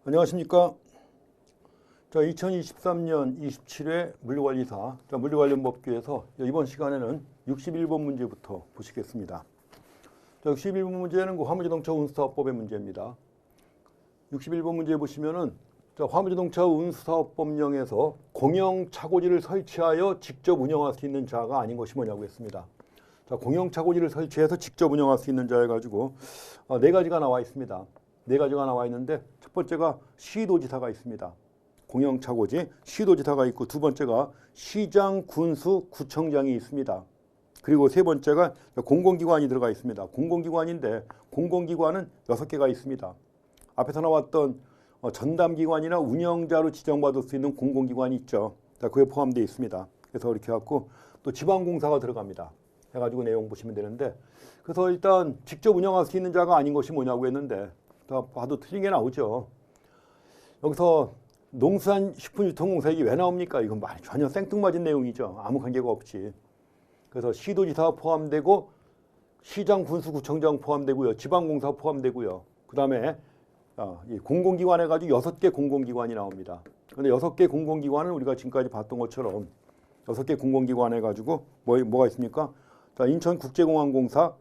안녕하십니까. 2023년 27회 물류관리사 물류관련법규에서 이번 시간에는 61번 문제부터 보시겠습니다. 61번 문제는 화물자동차 운수사업법의 문제입니다. 61번 문제 보시면은 화물자동차 운수사업법령에서 공영차고지를 설치하여 직접 운영할 수 있는 자가 아닌 것이 뭐냐고 했습니다. 공영차고지를 설치해서 직접 운영할 수 있는 자 해가지고 네 가지가 나와 있습니다. 네 가지가 나와 있는데 첫 번째가 시도지사가 있습니다. 공영차고지 시도지사가 있고, 두 번째가 시장, 군수, 구청장이 있습니다. 그리고 세 번째가 공공기관이 들어가 있습니다. 공공기관인데 공공기관은 6개가 있습니다. 앞에서 나왔던 전담기관이나 운영자로 지정받을 수 있는 공공기관이 있죠. 그게 포함되어 있습니다. 그래서 이렇게 해갖고 또 지방공사가 들어갑니다. 해가지고 내용 보시면 되는데, 그래서 일단 직접 운영할 수 있는 자가 아닌 것이 뭐냐고 했는데 다 봐도 틀린 게 나오죠. 여기서 농수산식품유통공사 이게 왜 나옵니까? 이건 전혀 생뚱맞은 내용이죠. 아무 관계가 없지. 그래서 시도지사 포함되고, 시장, 군수, 구청장 포함되고요. 지방공사 포함되고요. 그 다음에 이 공공기관 해가지고 6개 공공기관이 나옵니다. 그런데 6개 공공기관은 우리가 지금까지 봤던 것처럼 6개 공공기관 해가지고 뭐가 있습니까? 인천국제공항공사,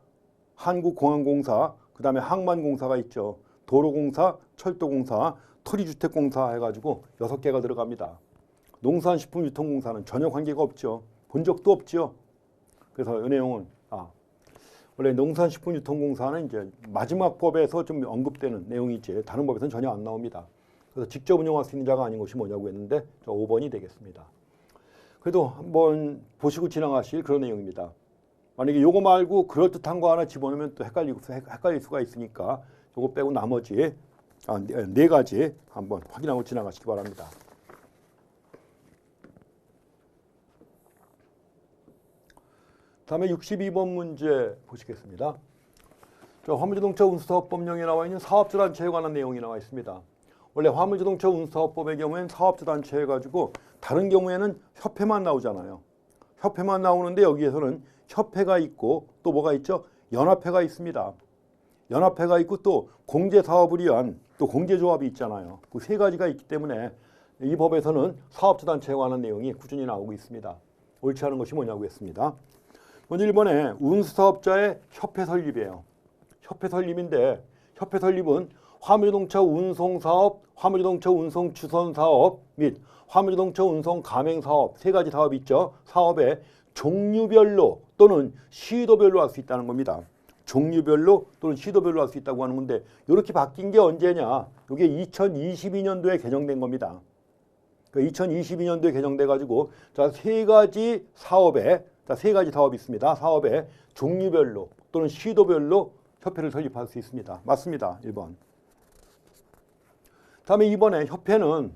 한국공항공사, 그 다음에 항만공사가 있죠. 도로공사, 철도공사, 토지주택공사 해가지고 6개가 들어갑니다. 농수산식품유통공사는 전혀 관계가 없죠. 본 적도 없죠. 그래서 이 내용은 원래 농수산식품유통공사는 이제 마지막 법에서 좀 언급되는 내용이지 다른 법에서는 전혀 안 나옵니다. 그래서 직접 운영할 수 있는 자가 아닌 것이 뭐냐고 했는데 5번이 되겠습니다. 그래도 한번 보시고 지나가실 그런 내용입니다. 만약에 요거 말고 그럴듯한 거 하나 집어넣으면 또 헷갈릴 수가 있으니까 요거 빼고 나머지 네 가지 한번 확인하고 지나가시기 바랍니다. 다음에 62번 문제 보시겠습니다. 화물자동차 운수사업법령에 나와 있는 사업자단체에 관한 내용이 나와 있습니다. 원래 화물자동차 운수사업법의 경우에는 사업자단체 해가지고 다른 경우에는 협회만 나오잖아요. 협회만 나오는데 여기에서는 협회가 있고 또 뭐가 있죠? 연합회가 있습니다. 연합회가 있고 또 공제사업을 위한 또 공제조합이 있잖아요. 그 세 가지가 있기 때문에 이 법에서는 사업자단체에 관한 내용이 꾸준히 나오고 있습니다. 옳지 않은 것이 뭐냐고 했습니다. 먼저 1번에 운수사업자의 협회 설립이에요. 협회 설립인데 협회 설립은 화물자동차 운송사업, 화물자동차 운송 주선사업 및 화물자동차 운송 가맹사업 세 가지 사업이 있죠. 사업의 종류별로 또는 시도별로 할 수 있다는 겁니다. 종류별로 또는 시도별로 할 수 있다고 하는 건데, 이렇게 바뀐 게 언제냐? 이게 2022년도에 개정된 겁니다. 2022년도에 개정돼 가지고 세 가지 사업에 세 가지 사업이 있습니다. 사업에 종류별로 또는 시도별로 협회를 설립할 수 있습니다. 맞습니다. 1번. 다음에 2번에 협회는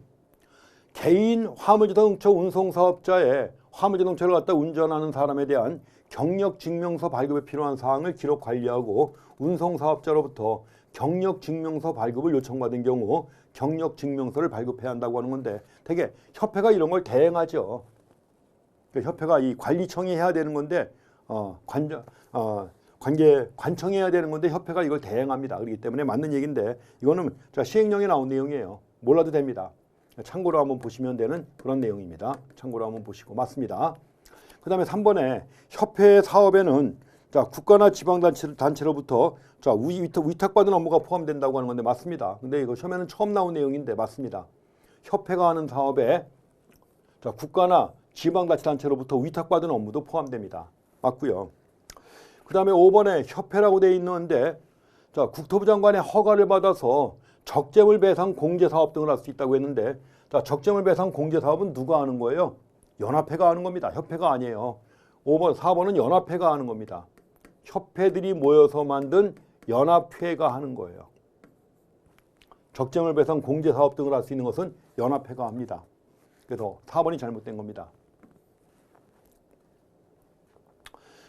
개인 화물자동차 운송사업자의 화물자동차를 갖다 운전하는 사람에 대한 경력증명서 발급에 필요한 사항을 기록 관리하고 운송사업자로부터 경력증명서 발급을 요청받은 경우 경력증명서를 발급해야 한다고 하는 건데, 되게 협회가 이런 걸 대행하죠. 협회가 이 관리청이 해야 되는 건데 관청해야 되는 건데 협회가 이걸 대행합니다. 그렇기 때문에 맞는 얘기인데, 이거는 시행령에 나온 내용이에요. 몰라도 됩니다. 참고로 한번 보시면 되는 그런 내용입니다. 참고로 한번 보시고 맞습니다. 그 다음에 3번에 협회 사업에는 국가나 지방단체로부터 위탁받은 업무가 포함된다고 하는 건데 맞습니다. 근데 이거 처음에는 처음 나온 내용인데 맞습니다. 협회가 하는 사업에 국가나 지방자치단체로부터 위탁받은 업무도 포함됩니다. 맞고요. 그 다음에 5번에 협회라고 되어 있는데 국토부 장관의 허가를 받아서 적재물 배상 공제사업 등을 할 수 있다고 했는데, 적재물 배상 공제사업은 누가 하는 거예요? 연합회가 하는 겁니다. 협회가 아니에요. 5번, 4번은 연합회가 하는 겁니다. 협회들이 모여서 만든 연합회가 하는 거예요. 적재물 배상 공제사업 등을 할 수 있는 것은 연합회가 합니다. 그래서 4번이 잘못된 겁니다.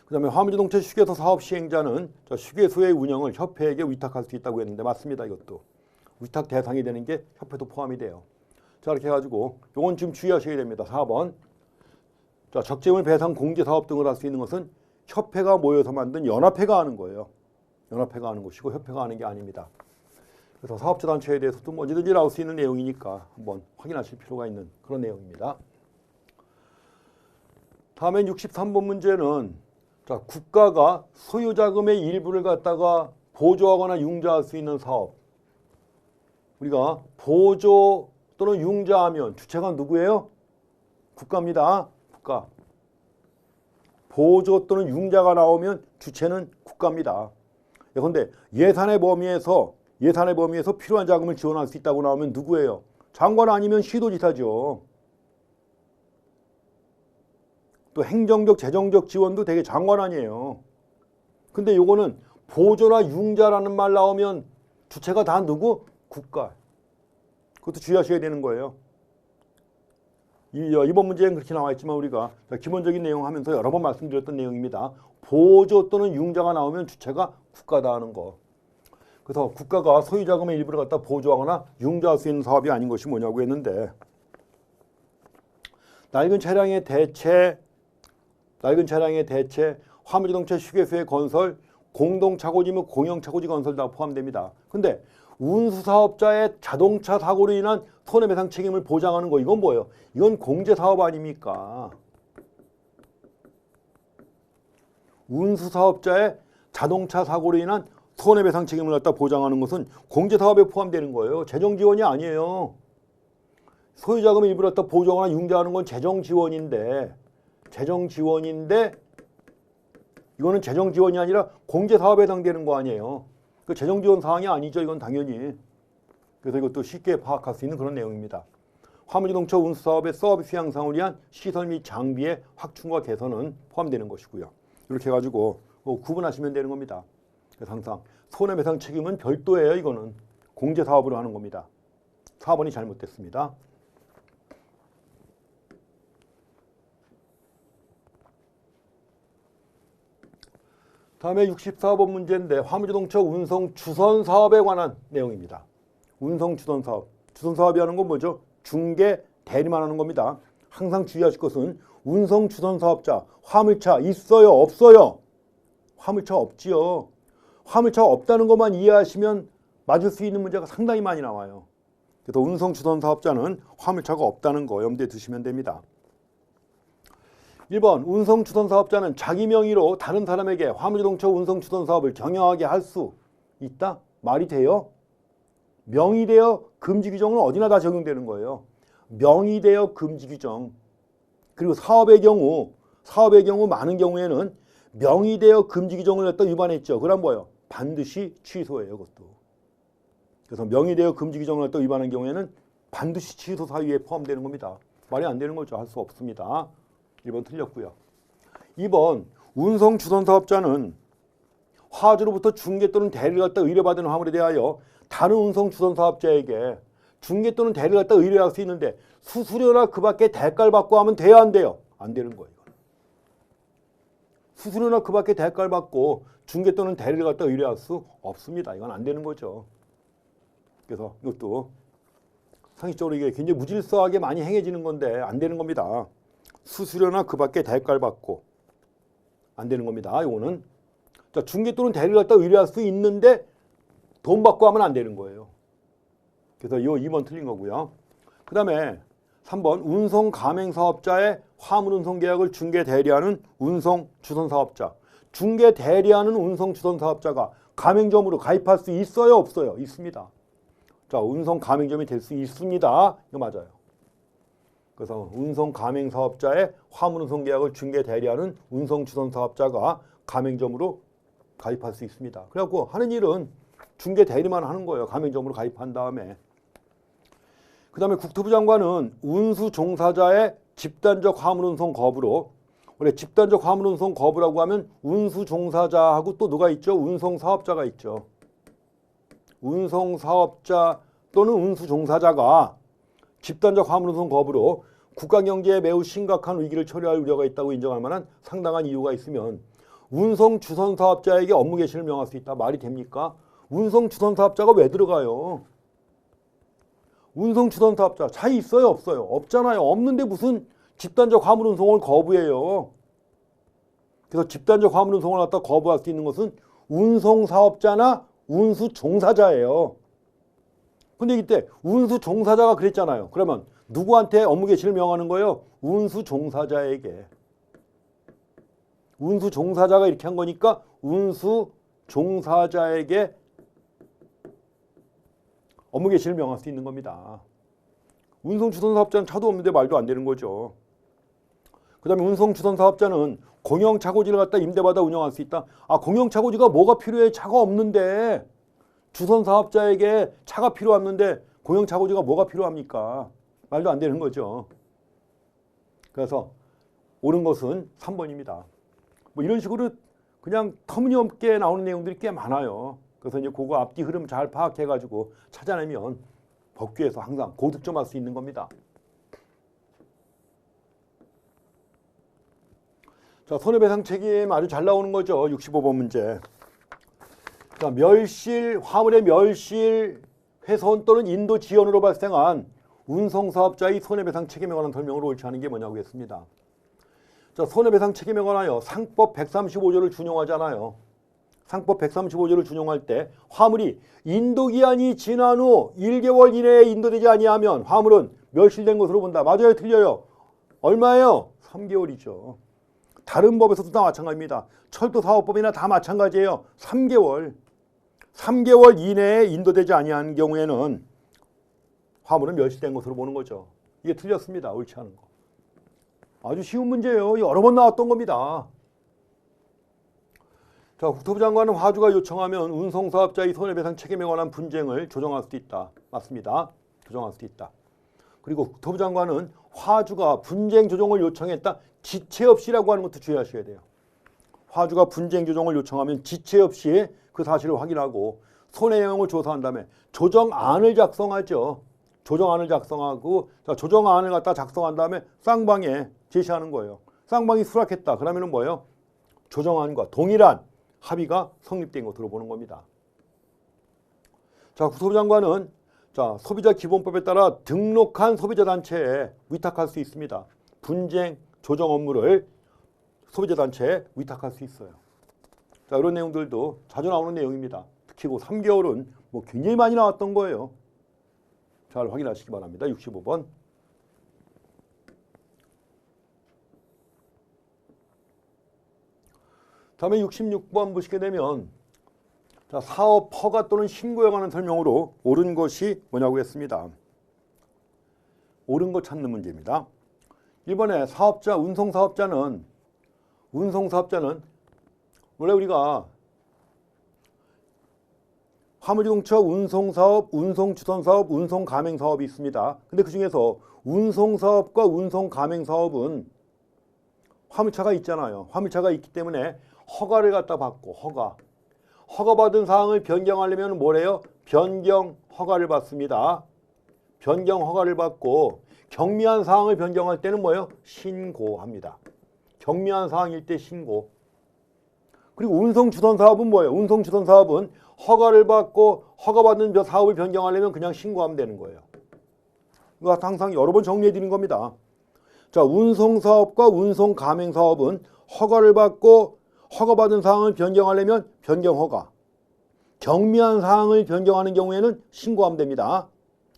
그 다음에 화물자동차 휴게소 사업 시행자는 휴게소의 운영을 협회에게 위탁할 수 있다고 했는데 맞습니다. 이것도 위탁 대상이 되는 게 협회도 포함이 돼요. 자, 이렇게 해가지고 이건 지금 주의하셔야 됩니다. 4번. 적재물 배상 공제 사업 등을 할 수 있는 것은 협회가 모여서 만든 연합회가 하는 거예요. 연합회가 하는 것이고 협회가 하는 게 아닙니다. 그래서 사업자 단체에 대해서도 언제든지 나올 수 있는 내용이니까 한번 확인하실 필요가 있는 그런 내용입니다. 다음엔 63번 문제는 자, 국가가 소유자금의 일부를 갖다가 보조하거나 융자할 수 있는 사업. 우리가 보조 또는 융자하면 주체가 누구예요? 국가입니다. 국가. 보조 또는 융자가 나오면 주체는 국가입니다. 그런데 예산의 범위에서 필요한 자금을 지원할 수 있다고 나오면 누구예요? 장관 아니면 시도지사죠. 또 행정적, 재정적 지원도 되게 장관 아니에요. 근데 요거는 보조나 융자라는 말 나오면 주체가 다 누구? 국가. 그것도 주의하셔야 되는 거예요. 이번 문제는 그렇게 나와 있지만 우리가 기본적인 내용 하면서 여러 번 말씀드렸던 내용입니다. 보조 또는 융자가 나오면 주체가 국가다 하는 거. 그래서 국가가 소유자금의 일부를 갖다 보조하거나 융자할 수 있는 사업이 아닌 것이 뭐냐고 했는데 낡은 차량의 대체, 화물자동차 휴게소의 건설, 공동차고지물 공영차고지 건설 다 포함됩니다. 근데 운수사업자의 자동차 사고로 인한 손해배상 책임을 보장하는 거 이건 뭐예요? 이건 공제사업 아닙니까? 운수사업자의 자동차 사고로 인한 손해배상 책임을 갖다 보장하는 것은 공제사업에 포함되는 거예요. 재정지원이 아니에요. 소유자금의 일부를 갖다 보조하거나 융자하는 건 재정지원인데 이거는 재정지원이 아니라 공제사업에 해당되는 거 아니에요. 그 재정지원 사항이 아니죠. 이건 당연히. 그래서 이것도 쉽게 파악할 수 있는 그런 내용입니다. 화물자동차 운수사업의 서비스 향상을 위한 시설 및 장비의 확충과 개선은 포함되는 것이고요. 이렇게 해가지고 구분하시면 되는 겁니다. 그래서 항상 손해배상 책임은 별도예요. 이거는 공제사업으로 하는 겁니다. 4번이 잘못됐습니다. 다음에 64번 문제인데 화물자동차 운송 주선 사업에 관한 내용입니다. 운송 주선 사업. 주선 사업이 하는 건 뭐죠? 중개 대리만 하는 겁니다. 항상 주의하실 것은 운송 주선 사업자 화물차 있어요? 없어요? 화물차 없지요. 화물차 없다는 것만 이해하시면 맞을 수 있는 문제가 상당히 많이 나와요. 그래서 운송 주선 사업자는 화물차가 없다는 거 염두에 두시면 됩니다. 1번 운송 주선 사업자는 자기 명의로 다른 사람에게 화물자동차 운송 주선 사업을 경영하게 할 수 있다? 말이 돼요? 명의대여 금지 규정은 어디나 다 적용되는 거예요. 명의대여 금지 규정. 그리고 사업의 경우 많은 경우에는 명의대여 금지 규정을 갖다 위반했죠. 그럼 뭐예요? 반드시 취소예요. 그것도. 그래서 명의대여 금지 규정을 갖다 위반한 경우에는 반드시 취소 사유에 포함되는 겁니다. 말이 안 되는 거죠. 할 수 없습니다. 1번 틀렸고요. 2번 운송 주선 사업자는 화주로부터 중개 또는 대리를 갖다 의뢰받은 화물에 대하여 다른 운송 주선 사업자에게 중개 또는 대리를 갖다 의뢰할 수 있는데 수수료나 그 밖에 대가를 받고 하면 돼야 안 돼요? 안 되는 거예요. 수수료나 그 밖에 대가를 받고 중개 또는 대리를 갖다 의뢰할 수 없습니다. 이건 안 되는 거죠. 그래서 이것도 상식적으로 이게 굉장히 무질서하게 많이 행해지는 건데 안 되는 겁니다. 수수료나 그 밖에 대가를 받고 안 되는 겁니다. 이거는 자, 중개 또는 대리를 갖다 의뢰할 수 있는데 돈 받고 하면 안 되는 거예요. 그래서 이 2번 틀린 거고요. 그 다음에 3번 운송 가맹 사업자의 화물 운송 계약을 중개 대리하는 운송 주선 사업자. 중개 대리하는 운송 주선 사업자가 가맹점으로 가입할 수 있어요? 없어요? 있습니다. 자, 운송 가맹점이 될 수 있습니다. 이거 맞아요. 그래서 운송 가맹 사업자의 화물 운송 계약을 중개 대리하는 운송 주선 사업자가 가맹점으로 가입할 수 있습니다. 그래갖고 하는 일은 중개 대리만 하는 거예요. 가맹점으로 가입한 다음에. 그 다음에 국토부 장관은 운수 종사자의 집단적 화물 운송 거부로, 원래 집단적 화물 운송 거부라고 하면 운수 종사자하고 또 누가 있죠? 운송 사업자가 있죠. 운송 사업자 또는 운수 종사자가 집단적 화물 운송 거부로 국가 경제에 매우 심각한 위기를 초래할 우려가 있다고 인정할 만한 상당한 이유가 있으면 운송 주선 사업자에게 업무 개시를 명할 수 있다. 말이 됩니까? 운송 주선 사업자가 왜 들어가요? 운송 주선 사업자 차이 있어요? 없어요? 없잖아요. 없는데 무슨 집단적 화물 운송을 거부해요. 그래서 집단적 화물 운송을 갖다 거부할 수 있는 것은 운송 사업자나 운수 종사자예요. 근데 이때 운수 종사자가 그랬잖아요. 그러면 누구한테 업무 개시를 명하는 거예요? 운수 종사자에게. 운수 종사자가 이렇게 한 거니까 운수 종사자에게 업무 개시를 명할 수 있는 겁니다. 운송주선 사업자는 차도 없는데 말도 안 되는 거죠. 그 다음에 운송주선 사업자는 공영차고지를 갖다 임대받아 운영할 수 있다. 아, 공영차고지가 뭐가 필요해? 차가 없는데. 주선 사업자에게 차가 필요 없는데 공영차고지가 뭐가 필요합니까? 말도 안 되는 거죠. 그래서 옳은 것은 3번입니다. 뭐 이런 식으로 그냥 터무니없게 나오는 내용들이 꽤 많아요. 그래서 이제 그거 앞뒤 흐름 잘 파악해가지고 찾아내면 법규에서 항상 고득점할 수 있는 겁니다. 자, 손해배상 책임 아주 잘 나오는 거죠. 65번 문제. 자, 멸실, 화물의 멸실, 훼손 또는 인도 지연으로 발생한 운송사업자의 손해배상 책임에 관한 설명을 옳지 않은 게 뭐냐고 했습니다. 자, 손해배상 책임에 관하여 상법 135조를 준용하잖아요. 상법 135조를 준용할 때 화물이 인도기한이 지난 후 1개월 이내에 인도되지 아니하면 화물은 멸실된 것으로 본다. 맞아요? 틀려요? 얼마예요? 3개월이죠. 다른 법에서도 다 마찬가지입니다. 철도사업법이나 다 마찬가지예요. 3개월. 3개월 이내에 인도되지 아니한 경우에는 화물은 멸실된 것으로 보는 거죠. 이게 틀렸습니다. 옳지 않은 거. 아주 쉬운 문제예요. 여러 번 나왔던 겁니다. 자, 국토부 장관은 화주가 요청하면 운송사업자의 손해배상 책임에 관한 분쟁을 조정할 수도 있다. 맞습니다. 조정할 수도 있다. 그리고 국토부 장관은 화주가 분쟁 조정을 요청했다. 지체 없이라고 하는 것도 주의하셔야 돼요. 화주가 분쟁 조정을 요청하면 지체 없이 그 사실을 확인하고 손해형을 조사한 다음에 조정안을 작성하죠. 조정안을 작성하고 조정안을 갖다 작성한 다음에 쌍방에 제시하는 거예요. 쌍방이 수락했다. 그러면은 뭐예요? 조정안과 동일한 합의가 성립된 것으로 보는 겁니다. 자, 국토부 장관은 소비자기본법에 따라 등록한 소비자단체에 위탁할 수 있습니다. 분쟁 조정 업무를 소비자단체에 위탁할 수 있어요. 자, 이런 내용들도 자주 나오는 내용입니다. 특히 그 3개월은 뭐 굉장히 많이 나왔던 거예요. 잘 확인하시기 바랍니다. 65번. 다음에 66번 보시게 되면 자, 사업 허가 또는 신고에 관한 설명으로 옳은 것이 뭐냐고 했습니다. 옳은 것 찾는 문제입니다. 1번에 사업자, 운송사업자는 원래 우리가 화물자동차 운송사업, 운송주선사업, 운송가맹사업이 있습니다. 근데 그 중에서 운송사업과 운송가맹사업은 화물차가 있잖아요. 화물차가 있기 때문에 허가를 갖다 받고 허가받은 사항을 변경하려면 뭐래요? 변경 허가를 받습니다. 변경 허가를 받고 경미한 사항을 변경할 때는 뭐예요? 신고합니다. 경미한 사항일 때 신고. 그리고 운송주선사업은 뭐예요? 운송주선사업은 허가를 받고 허가받은 사업을 변경하려면 그냥 신고하면 되는 거예요. 이거 항상 여러 번 정리해 드린 겁니다. 자, 운송사업과 운송가맹사업은 허가를 받고 허가받은 사항을 변경하려면 변경허가. 경미한 사항을 변경하는 경우에는 신고하면 됩니다.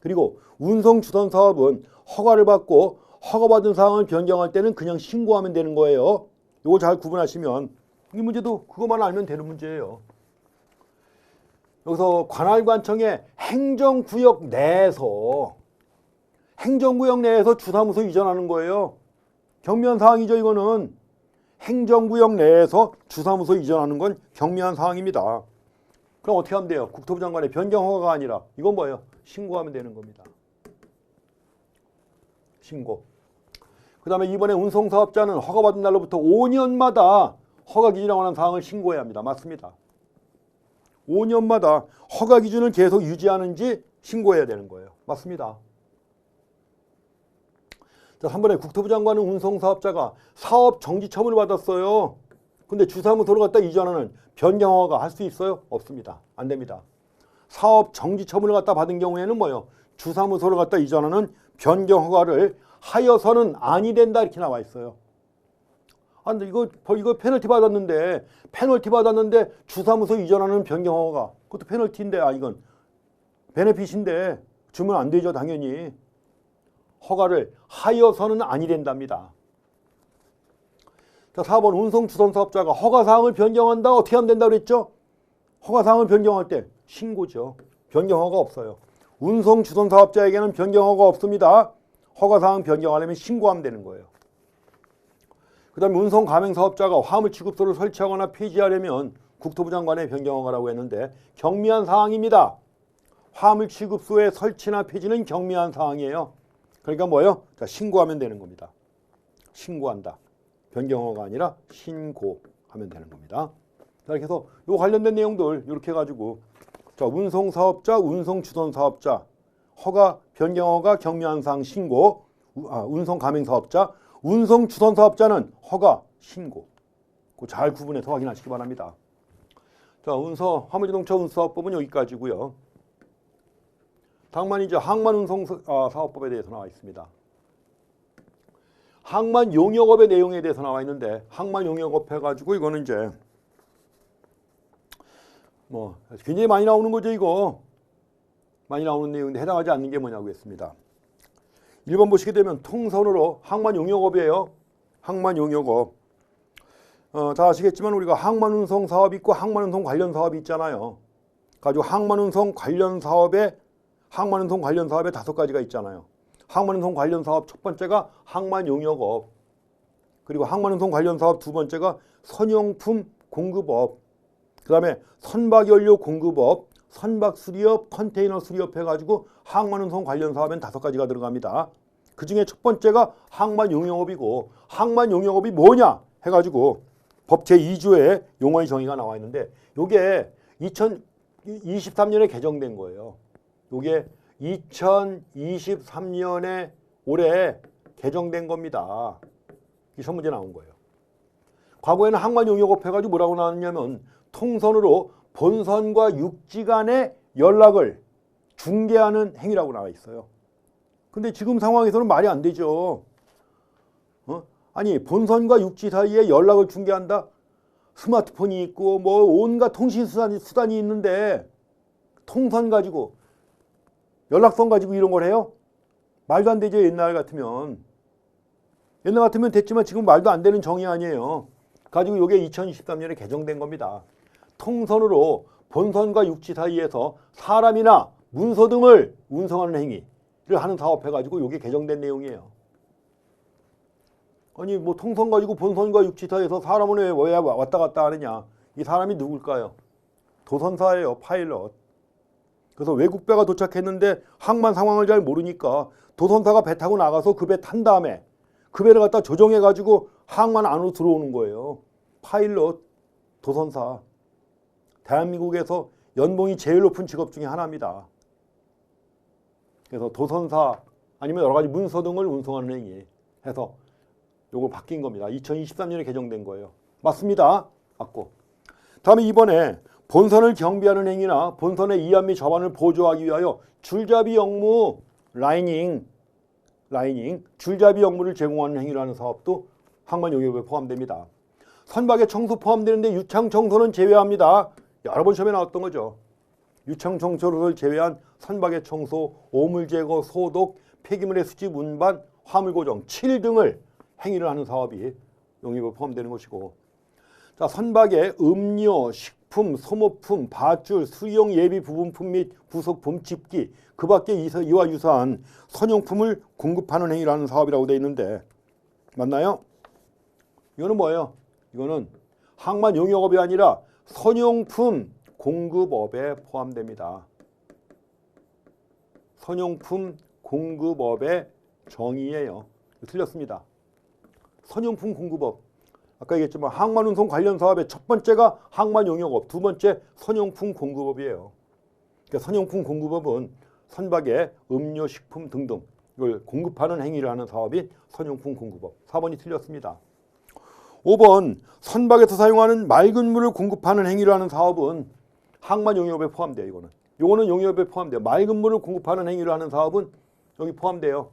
그리고 운송주선사업은 허가를 받고 허가받은 사항을 변경할 때는 그냥 신고하면 되는 거예요. 이거 잘 구분하시면 이 문제도 그것만 알면 되는 문제예요. 여기서 관할관청의 행정구역 내에서 주사무소 이전하는 거예요. 경미한 사항이죠. 이거는 행정구역 내에서 주사무소 이전하는 건 경미한 사항입니다. 그럼 어떻게 하면 돼요? 국토부 장관의 변경허가가 아니라 이건 뭐예요? 신고하면 되는 겁니다. 신고. 그 다음에 이번에 운송사업자는 허가받은 날로부터 5년마다 허가기준에 관한 사항을 신고해야 합니다. 맞습니다. 5년마다 허가기준을 계속 유지하는지 신고해야 되는 거예요. 맞습니다. 자, 3번에 국토부 장관은 운송사업자가 사업 정지 처분을 받았어요. 근데 주사무소로 갖다 이전하는 변경허가 할 수 있어요? 없습니다. 안 됩니다. 사업 정지 처분을 갖다 받은 경우에는 뭐예요? 주사무소로 갖다 이전하는 변경허가를 하여서는 아니 된다 이렇게 나와 있어요. 아, 근데 이거 페널티 받았는데 주사무소 이전하는 변경허가 그것도 페널티인데 이건 베네핏인데 주면 안 되죠, 당연히. 허가를 하여서는 아니 된답니다. 자, 4번 운송주선사업자가 허가사항을 변경한다. 어떻게 하면 된다고 그랬죠? 허가사항을 변경할 때 신고죠. 변경허가 없어요. 운송주선사업자에게는 변경허가 없습니다. 허가사항 변경하려면 신고하면 되는 거예요. 그 다음에 운송가맹사업자가 화물취급소를 설치하거나 폐지하려면 국토부 장관의 변경허가라고 했는데 경미한 사항입니다. 화물취급소의 설치나 폐지는 경미한 사항이에요. 그러니까 뭐예요? 자, 신고하면 되는 겁니다. 신고한다. 변경허가 아니라 신고하면 되는 겁니다. 자, 이렇게 해서 요 관련된 내용들 이렇게 해가지고 자, 운송사업자, 운송주선사업자, 허가, 변경허가, 경미한 사항 신고, 운송가맹사업자, 운송주선사업자는 허가, 신고. 잘 구분해서 확인하시기 바랍니다. 자, 화물자동차 운수사업법은 여기까지고요. 다음은 이제 항만운송사업법에 대해서 나와 있습니다. 항만용역업의 내용에 대해서 나와 있는데 항만용역업 해가지고 이거는 이제 뭐 굉장히 많이 나오는 거죠. 이거 많이 나오는 내용인데 해당하지 않는 게 뭐냐고 했습니다. 1번 보시게 되면 통선으로 항만용역업이에요. 항만용역업. 다 아시겠지만 우리가 항만운송 사업이 있고 항만운송 관련 사업이 있잖아요. 가지고 항만운송 관련 사업에 5가지가 있잖아요. 항만운송 관련 사업 첫 번째가 항만용역업, 그리고 항만운송 관련 사업 두 번째가 선용품 공급업, 그 다음에 선박연료 공급업, 선박수리업, 컨테이너 수리업 해가지고 항만운송 관련 사업엔 5가지가 들어갑니다. 그 중에 첫 번째가 항만용역업이고, 항만용역업이 뭐냐 해가지고 법 제2조에 용어의 정의가 나와 있는데 요게 2023년에 개정된 거예요. 요게 2023년에 올해 개정된 겁니다. 이 시험 문제 나온 거예요. 과거에는 항만용역업 해가지고 뭐라고 나왔냐면 통선으로 본선과 육지 간의 연락을 중개하는 행위라고 나와 있어요. 근데 지금 상황에서는 말이 안 되죠. 아니 본선과 육지 사이에 연락을 중개한다? 스마트폰이 있고 뭐 온갖 통신 수단이 있는데 통선 가지고 연락선 가지고 이런 걸 해요? 말도 안 되죠. 옛날 같으면 됐지만 지금 말도 안 되는 정의 아니에요. 가지고 이게 2023년에 개정된 겁니다. 통선으로 본선과 육지 사이에서 사람이나 문서 등을 운송하는 행위를 하는 사업 해가지고 이게 개정된 내용이에요. 아니 뭐 통선 가지고 본선과 육지 사이에서 사람은 왜 왔다 갔다 하느냐? 이 사람이 누굴까요? 도선사예요. 파일럿. 그래서 외국 배가 도착했는데 항만 상황을 잘 모르니까 도선사가 배 타고 나가서 그 배 탄 다음에 그 배를 갖다 조정해가지고 항만 안으로 들어오는 거예요. 파일럿, 도선사. 대한민국에서 연봉이 제일 높은 직업 중에 하나입니다. 그래서 도선사 아니면 여러 가지 문서 등을 운송하는 행위 해서 요걸 바뀐 겁니다. 2023년에 개정된 거예요. 맞습니다. 맞고. 다음에 이번에 본선을 경비하는 행위나 본선의 이안 및 접안을 보조하기 위하여 줄잡이 역무 라이닝 줄잡이 역무를 제공하는 행위라는 사업도 항만용역에 포함됩니다. 선박의 청소 포함되는데 유창 청소는 제외합니다. 여러 번 시험에 나왔던 거죠. 유창 청소를 제외한 선박의 청소, 오물 제거, 소독, 폐기물의 수집, 운반, 화물 고정, 7 등을 행위를 하는 사업이 용역에 포함되는 것이고, 자, 선박의 음료, 식품, 소모품, 밧줄, 수리용 예비 부분품 및 부속품, 집기, 그 밖에 이와 유사한 선용품을 공급하는 행위라는 사업이라고 되어 있는데 맞나요? 이거는 뭐예요? 이거는 항만용역업이 아니라 선용품 공급업에 포함됩니다. 선용품 공급업의 정의예요. 틀렸습니다. 선용품 공급업. 아까 얘기했지만 항만운송 관련 사업의 첫 번째가 항만용역업, 두 번째 선용품 공급업이에요. 그러니까 선용품 공급업은 선박에 음료, 식품 등등 이걸 공급하는 행위를 하는 사업이 선용품 공급업. 4번이 틀렸습니다. 5번 선박에서 사용하는 맑은 물을 공급하는 행위를 하는 사업은 항만용역업에 포함돼요. 이거는 용역업에 포함돼요. 맑은 물을 공급하는 행위를 하는 사업은 여기 포함돼요.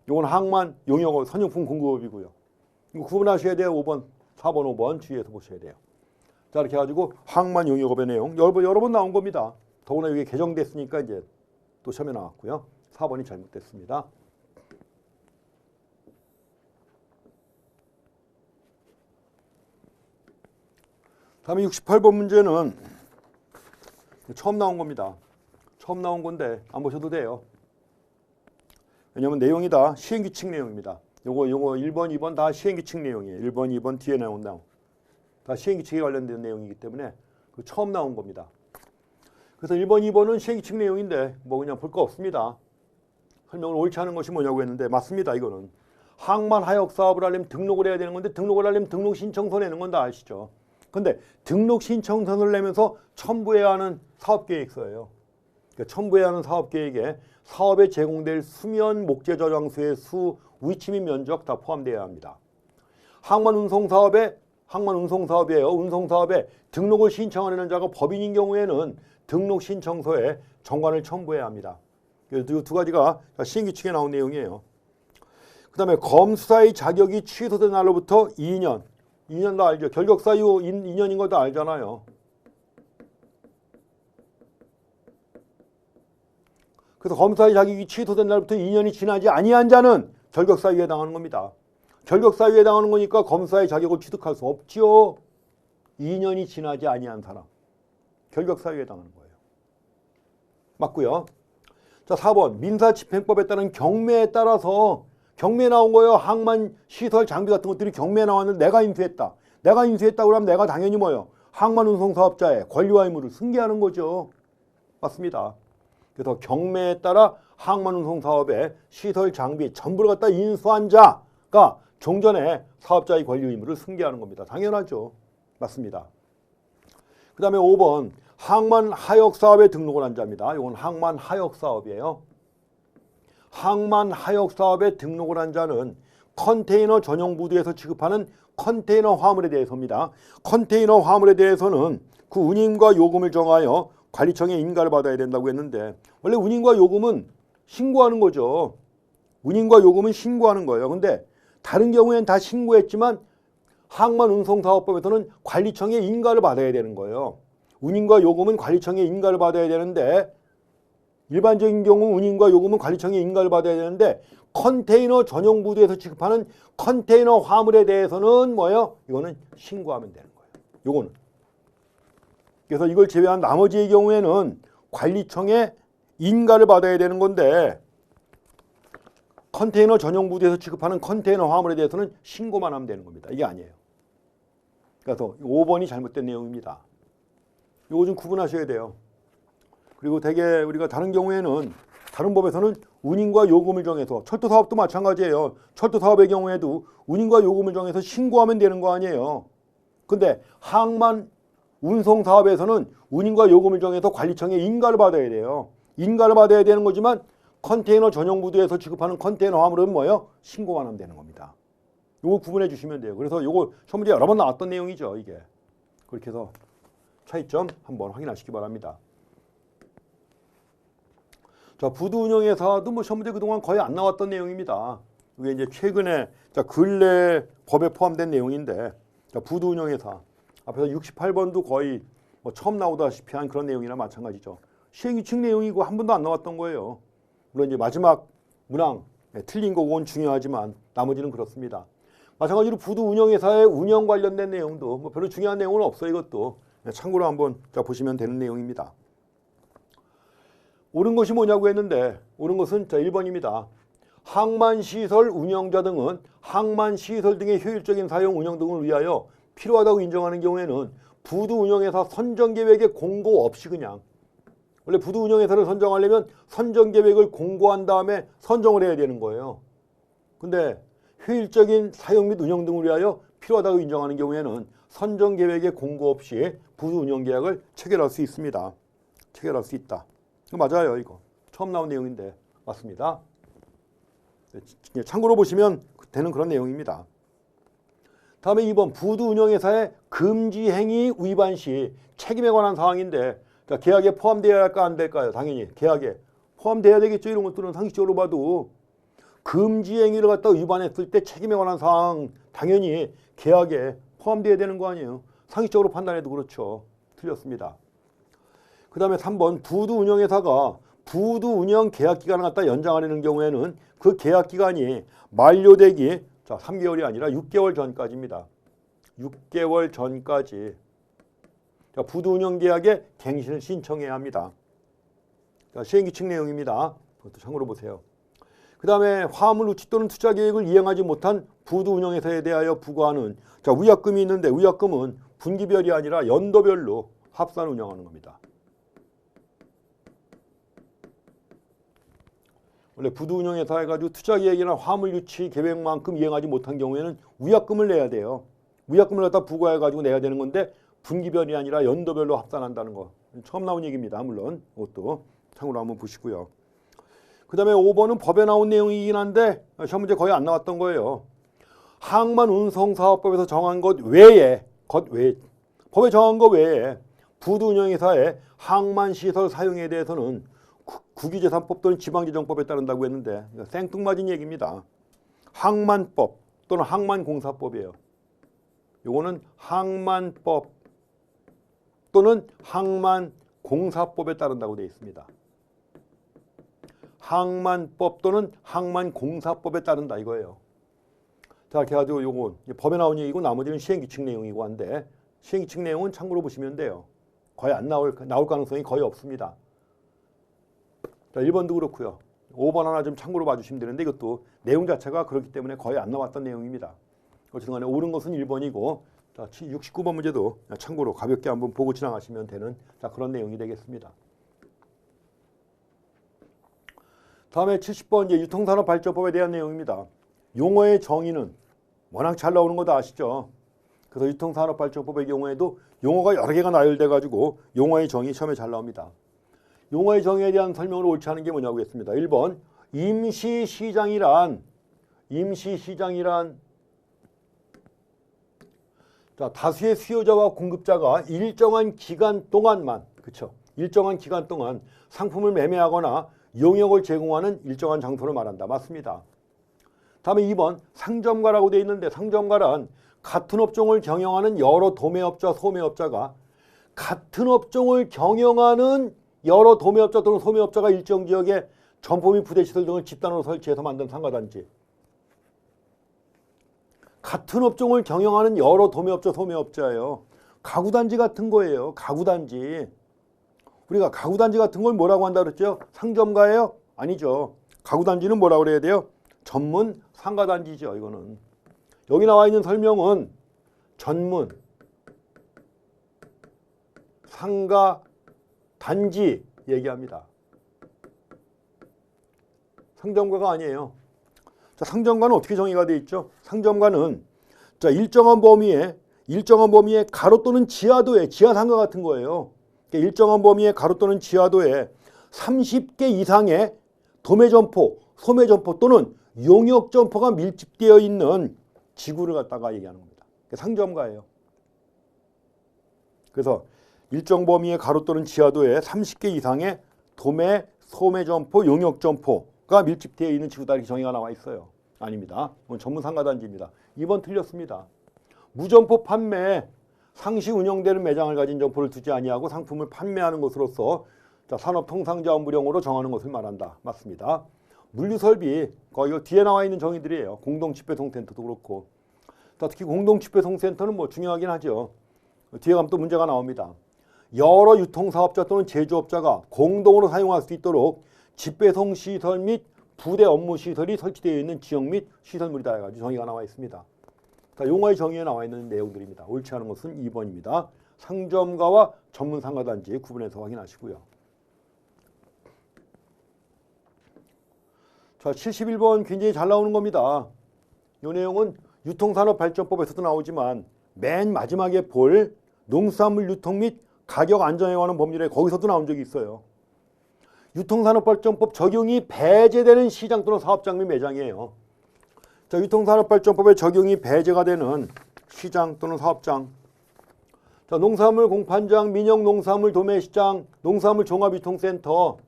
이건 항만용역업, 선용품 공급업이고요. 이거 구분하셔야 돼요. 5번, 4번, 5번 주의해서 보셔야 돼요. 자, 이렇게 해가지고 항만용역업의 내용 여러 번 나온 겁니다. 더구나 이게 개정됐으니까 이제 또 시험에 나왔고요. 4번이 잘못됐습니다. 다음에 68번 문제는 처음 나온 겁니다. 처음 나온 건데 안 보셔도 돼요. 왜냐면 내용이 다 시행규칙 내용입니다. 요거 1번, 2번 다 시행규칙 내용이에요. 1번, 2번 뒤에 나온다. 다 시행규칙에 관련된 내용이기 때문에 그 처음 나온 겁니다. 그래서 1번, 2번은 시행규칙 내용인데 뭐 그냥 볼 거 없습니다. 설명을 옳지 않은 것이 뭐냐고 했는데 맞습니다. 이거는 항만 하역 사업을 하려면 등록을 해야 되는 건데 등록을 하려면 등록 신청서 내는 건 다 아시죠. 근데 등록 신청서를 내면서 첨부해야 하는 사업계획서예요. 그러니까 첨부해야 하는 사업계획에 사업에 제공될 수면 목재 저장소의 수, 위치 및 면적 다 포함되어야 합니다. 항만 운송사업이에요. 운송사업에 등록을 신청하는 자가 법인인 경우에는 등록 신청서에 정관을 첨부해야 합니다. 이 두 가지가 시행규칙에 나온 내용이에요. 그 다음에 검수사의 자격이 취소된 날로부터 2년도 알죠. 결격사 이후 2년인 것도 알잖아요. 그래서 검사의 자격이 취소된 날부터 2년이 지나지 아니한 자는 결격사유에 해당하는 겁니다. 결격사유에 해당하는 거니까 검사의 자격을 취득할 수 없지요. 2년이 지나지 아니한 사람. 결격사유에 해당하는 거예요. 맞고요. 자, 4번. 민사집행법에 따른 경매에 따라서 경매에 나온 거예요. 항만 시설 장비 같은 것들이 경매에 나왔는데 내가 인수했다. 내가 인수했다고 하면 내가 당연히 뭐예요? 항만 운송 사업자의 권리와 의무를 승계하는 거죠. 맞습니다. 그래서 경매에 따라 항만 운송 사업의 시설 장비 전부를 갖다 인수한 자가 종전에 사업자의 권리 의무를 승계하는 겁니다. 당연하죠. 맞습니다. 그 다음에 5번. 항만 하역 사업에 등록을 한 자입니다. 이건 항만 하역 사업이에요. 항만 하역 사업에 등록을 한 자는 컨테이너 전용 부두에서 취급하는 컨테이너 화물에 대해서입니다. 컨테이너 화물에 대해서는 그 운임과 요금을 정하여 관리청의 인가를 받아야 된다고 했는데 원래 운임과 요금은 신고하는 거죠. 운임과 요금은 신고하는 거예요. 근데 다른 경우에는 다 신고했지만 항만 운송사업법에서는 관리청의 인가를 받아야 되는 거예요. 운임과 요금은 관리청의 인가를 받아야 되는데 일반적인 경우 운임과 요금은 관리청의 인가를 받아야 되는데 컨테이너 전용 부두에서 취급하는 컨테이너 화물에 대해서는 뭐예요? 이거는 신고하면 되는 거예요. 요거는. 그래서 이걸 제외한 나머지의 경우에는 관리청의 인가를 받아야 되는 건데 컨테이너 전용 부두에서 취급하는 컨테이너 화물에 대해서는 신고만 하면 되는 겁니다. 이게 아니에요. 그래서 5번이 잘못된 내용입니다. 요거 좀 구분하셔야 돼요. 그리고 대개 우리가 다른 경우에는 다른 법에서는 운임과 요금을 정해서 철도 사업도 마찬가지예요. 철도 사업의 경우에도 운임과 요금을 정해서 신고하면 되는 거 아니에요. 근데 항만 운송 사업에서는 운임과 요금을 정해서 관리청의 인가를 받아야 돼요. 인가를 받아야 되는 거지만 컨테이너 전용 부두에서 취급하는 컨테이너 화물은 뭐예요? 신고만 하면 되는 겁니다. 요거 구분해 주시면 돼요. 그래서 요거 시험 문제 여러 번 나왔던 내용이죠, 이게. 그렇게 해서 차이점 한번 확인하시기 바랍니다. 자, 부두 운영회사도 뭐 시험 문제 그동안 거의 안 나왔던 내용입니다. 이게 이제 최근에 근래 법에 포함된 내용인데, 자, 부두 운영회사 앞에서 68번도 거의 뭐 처음 나오다시피 한 그런 내용이나 마찬가지죠. 시행규칙 내용이고 한 번도 안 나왔던 거예요. 물론 이제 마지막 문항 틀린 거 그건 중요하지만 나머지는 그렇습니다. 마찬가지로 부두 운영회사의 운영 관련된 내용도 뭐 별로 중요한 내용은 없어요. 이것도 참고로 한번 보시면 되는 내용입니다. 옳은 것이 뭐냐고 했는데 옳은 것은 1번입니다. 항만시설 운영자 등은 항만시설 등의 효율적인 사용 운영 등을 위하여 필요하다고 인정하는 경우에는 부두 운영회사 선정계획에 공고 없이 그냥 원래 부두 운영회사를 선정하려면 선정계획을 공고한 다음에 선정을 해야 되는 거예요. 근데 효율적인 사용 및 운영 등을 위하여 필요하다고 인정하는 경우에는 선정계획에 공고 없이 부두 운영계약을 체결할 수 있습니다. 체결할 수 있다. 이거 맞아요. 이거 처음 나온 내용인데 맞습니다. 참고로 보시면 되는 그런 내용입니다. 다음에 2번 부두 운영회사의 금지 행위 위반 시 책임에 관한 사항인데 계약에 포함되어야 할까 안 될까요? 당연히 계약에 포함돼야 되겠죠. 이런 것들은 상식적으로 봐도 금지 행위를 갖다 위반했을 때 책임에 관한 사항 당연히 계약에 포함돼야 되는 거 아니에요. 상식적으로 판단해도 그렇죠. 틀렸습니다. 그 다음에 3번 부두 운영회사가 부두 운영 계약 기간을 갖다 연장하려는 경우에는 그 계약 기간이 만료되기 3개월이 아니라 6개월 전까지입니다. 6개월 전까지 부두 운영 계약의 갱신을 신청해야 합니다. 시행규칙 내용입니다. 그것도 참고로 보세요. 그 다음에 화물 누치 또는 투자 계획을 이행하지 못한 부두 운영회사에 대하여 부과하는 위약금이 있는데 위약금은 분기별이 아니라 연도별로 합산 운영하는 겁니다. 원래 부두 운영회사 해가지고 투자 계획이나 화물 유치 계획만큼 이행하지 못한 경우에는 위약금을 내야 돼요. 위약금을 갖다 부과해가지고 내야 되는 건데 분기별이 아니라 연도별로 합산한다는 거. 처음 나온 얘기입니다. 물론 그것도 참고로 한번 보시고요. 그 다음에 5번은 법에 나온 내용이긴 한데 시험 문제 거의 안 나왔던 거예요. 항만운송사업법에서 정한 것 외에 법에 정한 것 외에 부두 운영회사의 항만시설 사용에 대해서는 국유재산법 또는 지방재정법에 따른다고 했는데 생뚱맞은 얘기입니다. 항만법 또는 항만공사법이에요. 요거는 항만법 또는 항만공사법에 따른다고 되어 있습니다. 항만법 또는 항만공사법에 따른다 이거예요. 자, 이렇게 해가지고 요거 법에 나온 얘기고 나머지는 시행규칙 내용이고 한데 시행규칙 내용은 참고로 보시면 돼요. 거의 안 나올 가능성이 거의 없습니다. 자, 1번도 그렇고요. 5번 하나 좀 참고로 봐주시면 되는데 이것도 내용 자체가 그렇기 때문에 거의 안 나왔던 내용입니다. 어쨌든 간에 옳은 것은 1번이고 자, 69번 문제도 참고로 가볍게 한번 보고 지나가시면 되는 그런 내용이 되겠습니다. 다음에 70번 이제 유통산업발전법에 대한 내용입니다. 용어의 정의는 워낙 잘 나오는 거 다 아시죠? 그래서 유통산업발전법의 경우에도 용어가 여러 개가 나열돼가지고 용어의 정의 시험에 잘 나옵니다. 용어의 정의에 대한 설명을 옳지 않은 게 뭐냐고 했습니다. 1번 임시시장이란 다수의 수요자와 공급자가 일정한 기간 동안만 일정한 기간 동안 상품을 매매하거나 용역을 제공하는 일정한 장소를 말한다. 맞습니다. 다음에 2번 상점가라고 되어 있는데 상점가란 같은 업종을 경영하는 여러 도매업자, 소매업자가 같은 업종을 경영하는 여러 도매업자 또는 소매업자가 일정 지역에 점포 및 부대시설 등을 집단으로 설치해서 만든 상가단지. 같은 업종을 경영하는 여러 도매업자, 소매업자예요. 가구단지 같은 거예요. 가구단지. 우리가 가구단지 같은 걸 뭐라고 한다 그랬죠? 상점가예요? 아니죠. 가구단지는 뭐라고 그래야 돼요? 전문 상가단지죠. 이거는. 여기 나와 있는 설명은 전문 상가단지 얘기합니다. 상점가가 아니에요. 자, 상점가는 어떻게 정의가 되어 있죠? 상점가는 일정한 범위에 가로 또는 지하도에 지하상가 같은 거예요. 일정한 범위의 가로 또는 지하도에 30개 이상의 도매점포, 소매점포 또는 용역점포가 밀집되어 있는 지구를 갖다가 얘기하는 겁니다. 상점가예요. 그래서 일정 범위의 가로 또는 지하도에 30개 이상의 도매, 소매점포, 용역점포가 밀집되어 있는 지구다 이렇게 정의가 나와 있어요. 아닙니다. 이건 전문 상가단지입니다. 2번 틀렸습니다. 무점포 판매, 상시 운영되는 매장을 가진 점포를 두지 아니하고 상품을 판매하는 것으로서 산업통상자원부령으로 정하는 것을 말한다. 맞습니다. 물류설비, 거기 뒤에 나와 있는 정의들이에요. 공동집배송센터도 그렇고. 특히 공동집배송센터는 중요하긴 하죠. 뒤에 가면 또 문제가 나옵니다. 여러 유통사업자 또는 제조업자가 공동으로 사용할 수 있도록 집배송 시설 및 부대 업무 시설이 설치되어 있는 지역 및 시설물이다 해가지고 정의가 나와 있습니다. 용어의 정의에 나와 있는 내용들입니다. 옳지 않은 것은 2번입니다. 상점가와 전문 상가단지 구분해서 확인하시고요. 자, 71번 굉장히 잘 나오는 겁니다. 이 내용은 유통산업발전법에서도 나오지만 맨 마지막에 볼 농수산물 유통 및 가격 안정에 관한 법률에 거기서도 나온 적이 있어요. 유통산업발전법 적용이 배제되는 시장 또는 사업장 및 매장이에요. 자, 유통산업발전법의 적용이 배제가 되는 시장 또는 사업장. 자, 농산물 공판장, 민영농산물 도매시장, 농산물 종합유통센터,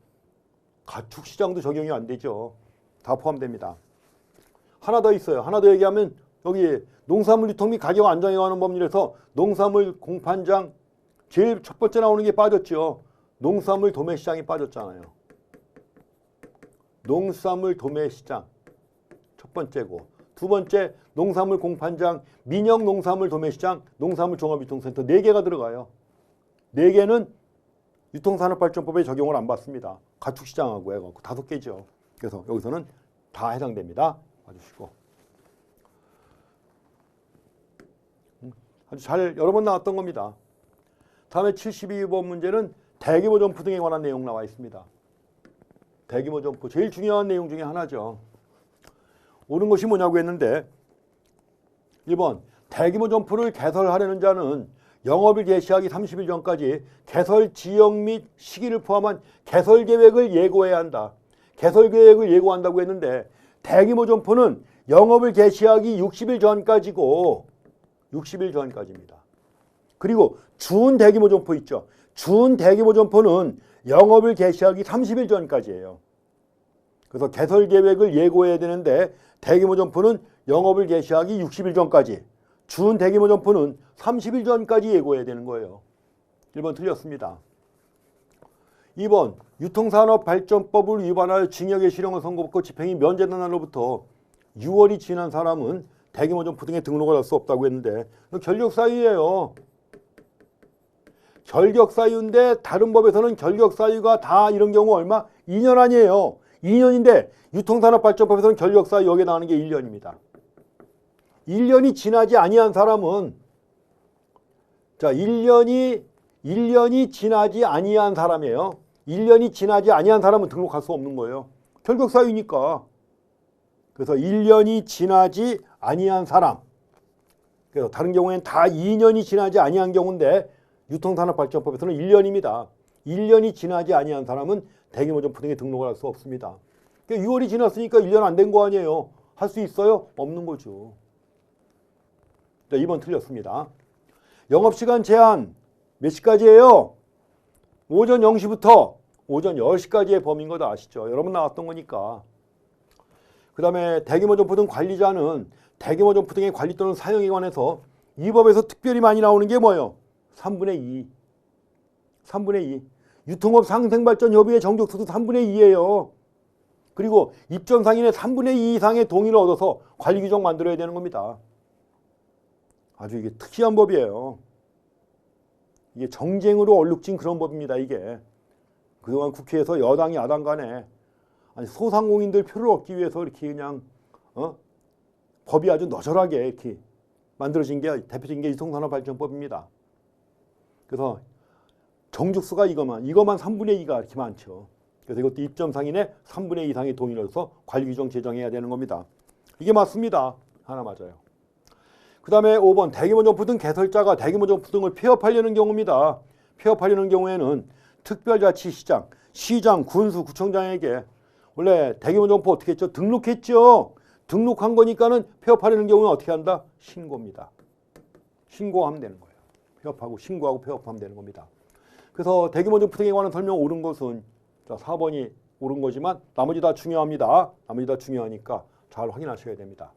가축시장도 적용이 안 되죠. 다 포함됩니다. 하나 더 있어요. 하나 더 얘기하면 여기 농산물 유통 및 가격 안정에 관한 법률에서 농산물 공판장 제일 첫 번째 나오는 게 빠졌죠. 농산물 도매시장이 빠졌잖아요. 농수산물 도매시장 첫 번째고, 두 번째 농산물 공판장, 민영 농산물 도매시장, 농산물 종합유통센터 4개가 들어가요. 4개는 유통산업발전법에 적용을 안 받습니다. 가축시장하고 해갖고 5개죠. 그래서 여기서는 다 해당됩니다. 봐주시고. 아주 잘 여러 번 나왔던 겁니다. 다음에 72번 문제는 대규모 점포 등에 관한 내용 나와 있습니다. 대규모 점포 제일 중요한 내용 중에 하나죠. 옳은 것이 뭐냐고 했는데 1번 대규모 점포를 개설하려는 자는 영업을 개시하기 30일 전까지 개설 지역 및 시기를 포함한 개설 계획을 예고해야 한다. 개설 계획을 예고한다고 했는데 대규모 점포는 영업을 개시하기 60일 전까지고 60일 전까지입니다. 그리고 준 대규모 점포 있죠. 준 대규모 점포는 영업을 개시하기 30일 전까지예요. 그래서 개설 계획을 예고해야 되는데 대규모 점포는 영업을 개시하기 60일 전까지, 준 대규모 점포는 30일 전까지 예고해야 되는 거예요. 1번 틀렸습니다. 2번 유통산업발전법을 위반하여 징역의 실형을 선고받고 집행이 면제된 날로부터 6월이 지난 사람은 대규모 점포 등에 등록을 할 수 없다고 했는데 결격사유예요. 결격사유인데 다른 법에서는 결격사유가 다 이런 경우 얼마? 2년 아니에요. 2년인데 유통산업발전법에서는 결격사유 여기에 나오는 게 1년입니다. 1년이 지나지 아니한 사람은, 자, 1년이 지나지 아니한 사람이에요. 1년이 지나지 아니한 사람은 등록할 수 없는 거예요. 결격사유니까. 그래서 1년이 지나지 아니한 사람. 그래서 다른 경우에는 다 2년이 지나지 아니한 경우인데 유통산업발전법에서는 1년입니다. 1년이 지나지 아니한 사람은 대규모 점포 등에 등록을 할 수 없습니다. 그러니까 6월이 지났으니까 1년 안 된 거 아니에요. 할 수 있어요? 없는 거죠. 자, 2번 틀렸습니다. 영업시간 제한 몇 시까지예요? 오전 0시부터 오전 10시까지의 범위인 거 다 아시죠? 여러 번 나왔던 거니까. 그 다음에 대규모 점포 등 관리자는 대규모 점포 등의 관리 또는 사용에 관해서 이 법에서 특별히 많이 나오는 게 뭐예요? 3분의 2. 3분의 2. 유통업 상생발전협의회 정족수도 3분의 2예요. 그리고 입점상인의 3분의 2 이상의 동의를 얻어서 관리규정 만들어야 되는 겁니다. 아주 이게 특이한 법이에요. 이게 정쟁으로 얼룩진 그런 법입니다. 이게 그동안 국회에서 여당 야당 간에 아니 소상공인들 표를 얻기 위해서 이렇게 그냥 법이 아주 너절하게 이렇게 만들어진 게 대표적인 게 유통산업발전법입니다. 그래서 정죽수가 이것만 3분의 2가 이렇게 많죠. 그래서 이것도 입점상인의 3분의 2 이상의 동의를 얻어서 관리규정 제정해야 되는 겁니다. 이게 맞습니다. 하나 맞아요. 그 다음에 5번 대규모 점포 등 개설자가 대규모 점포 등을 폐업하려는 경우입니다. 폐업하려는 경우에는 특별자치시장, 시장, 군수, 구청장에게 원래 대규모 점포 어떻게 했죠? 등록했죠. 등록한 거니까는 폐업하려는 경우는 어떻게 한다? 신고입니다. 신고하면 되는 거예요. 폐업하고 신고하고 폐업하면 되는 겁니다. 그래서 대규모 점포 등에 관한 설명 옳은 것은 자, 4번이 옳은 거지만 나머지 다 중요합니다. 나머지 다 중요하니까 잘 확인하셔야 됩니다.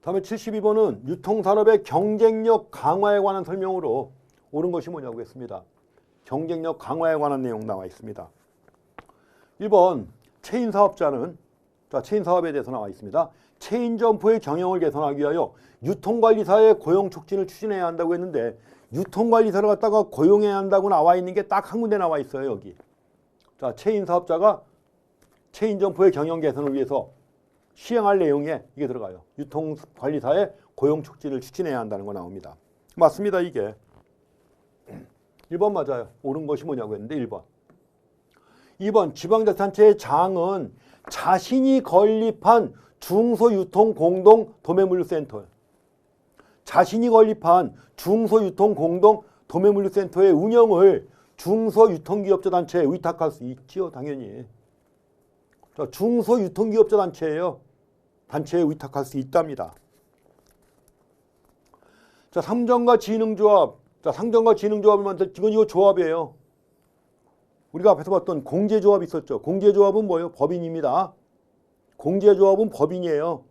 다음에 72번은 유통산업의 경쟁력 강화에 관한 설명으로 옳은 것이 뭐냐고 했습니다. 경쟁력 강화에 관한 내용 나와 있습니다. 1번 체인 사업자는 자, 체인 사업에 대해서 나와 있습니다. 체인 점포의 경영을 개선하기 위하여 유통관리사의 고용 촉진을 추진해야 한다고 했는데 유통관리사를 갖다가 고용해야 한다고 나와 있는 게 딱 한 군데 나와 있어요. 여기. 자, 체인 사업자가 체인 점포의 경영 개선을 위해서 시행할 내용에 이게 들어가요. 유통관리사의 고용 촉진을 추진해야 한다는 거 나옵니다. 맞습니다. 이게. 1번 맞아요. 옳은 것이 뭐냐고 했는데 1번. 2번 지방자치단체의 장은 자신이 건립한 중소유통공동도매물류센터 자신이 건립한 중소유통공동도매물류센터의 운영을 중소유통기업자 단체에 위탁할 수 있지요. 당연히. 자, 중소유통기업자 단체예요. 단체에 위탁할 수 있답니다. 자, 상점과 진흥조합. 자, 상점과 진흥조합을 만들 이거 조합이에요. 우리가 앞에서 봤던 공제조합이 있었죠. 공제조합은 뭐예요? 법인입니다. 공제조합은 법인이에요.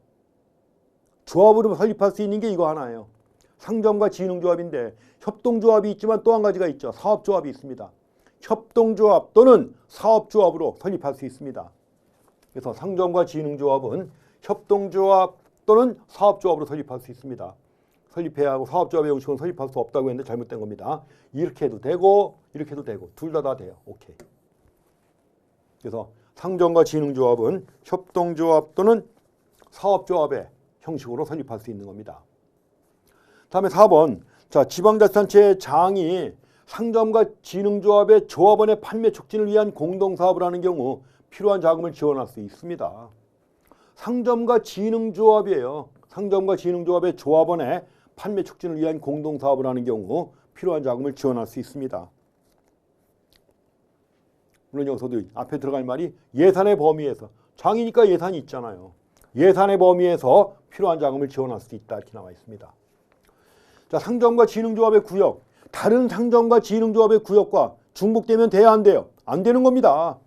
조합으로 설립할 수 있는 게 이거 하나예요. 상점과 진흥조합인데 협동조합이 있지만 또 한 가지가 있죠. 사업조합이 있습니다. 협동조합 또는 사업조합으로 설립할 수 있습니다. 그래서 상점과 진흥조합은 협동조합 또는 사업조합으로 설립할 수 있습니다. 설립해야 하고 사업조합의 형식은 설립할 수 없다고 했는데 잘못된 겁니다. 이렇게 해도 되고 이렇게 해도 되고 둘 다 돼요. 오케이. 그래서 상점과 진흥조합은 협동조합 또는 사업조합의 형식으로 설립할 수 있는 겁니다. 다음에 4번. 자, 지방자치단체의 장이 상점과 진흥조합의 조합원의 판매 촉진을 위한 공동사업을 하는 경우 필요한 자금을 지원할 수 있습니다. 상점과 진흥조합이에요. 상점과 진흥조합의 조합원의 판매 촉진을 위한 공동사업을 하는 경우 필요한 자금을 지원할 수 있습니다. 물론 여기서도 앞에 들어갈 말이 예산의 범위에서, 장이니까 예산이 있잖아요. 예산의 범위에서 필요한 자금을 지원할 수 있다 이렇게 나와 있습니다. 자, 상점과 진흥조합의 구역, 다른 상점과 진흥조합의 구역과 중복되면 돼야 안 돼요? 안 되는 겁니다.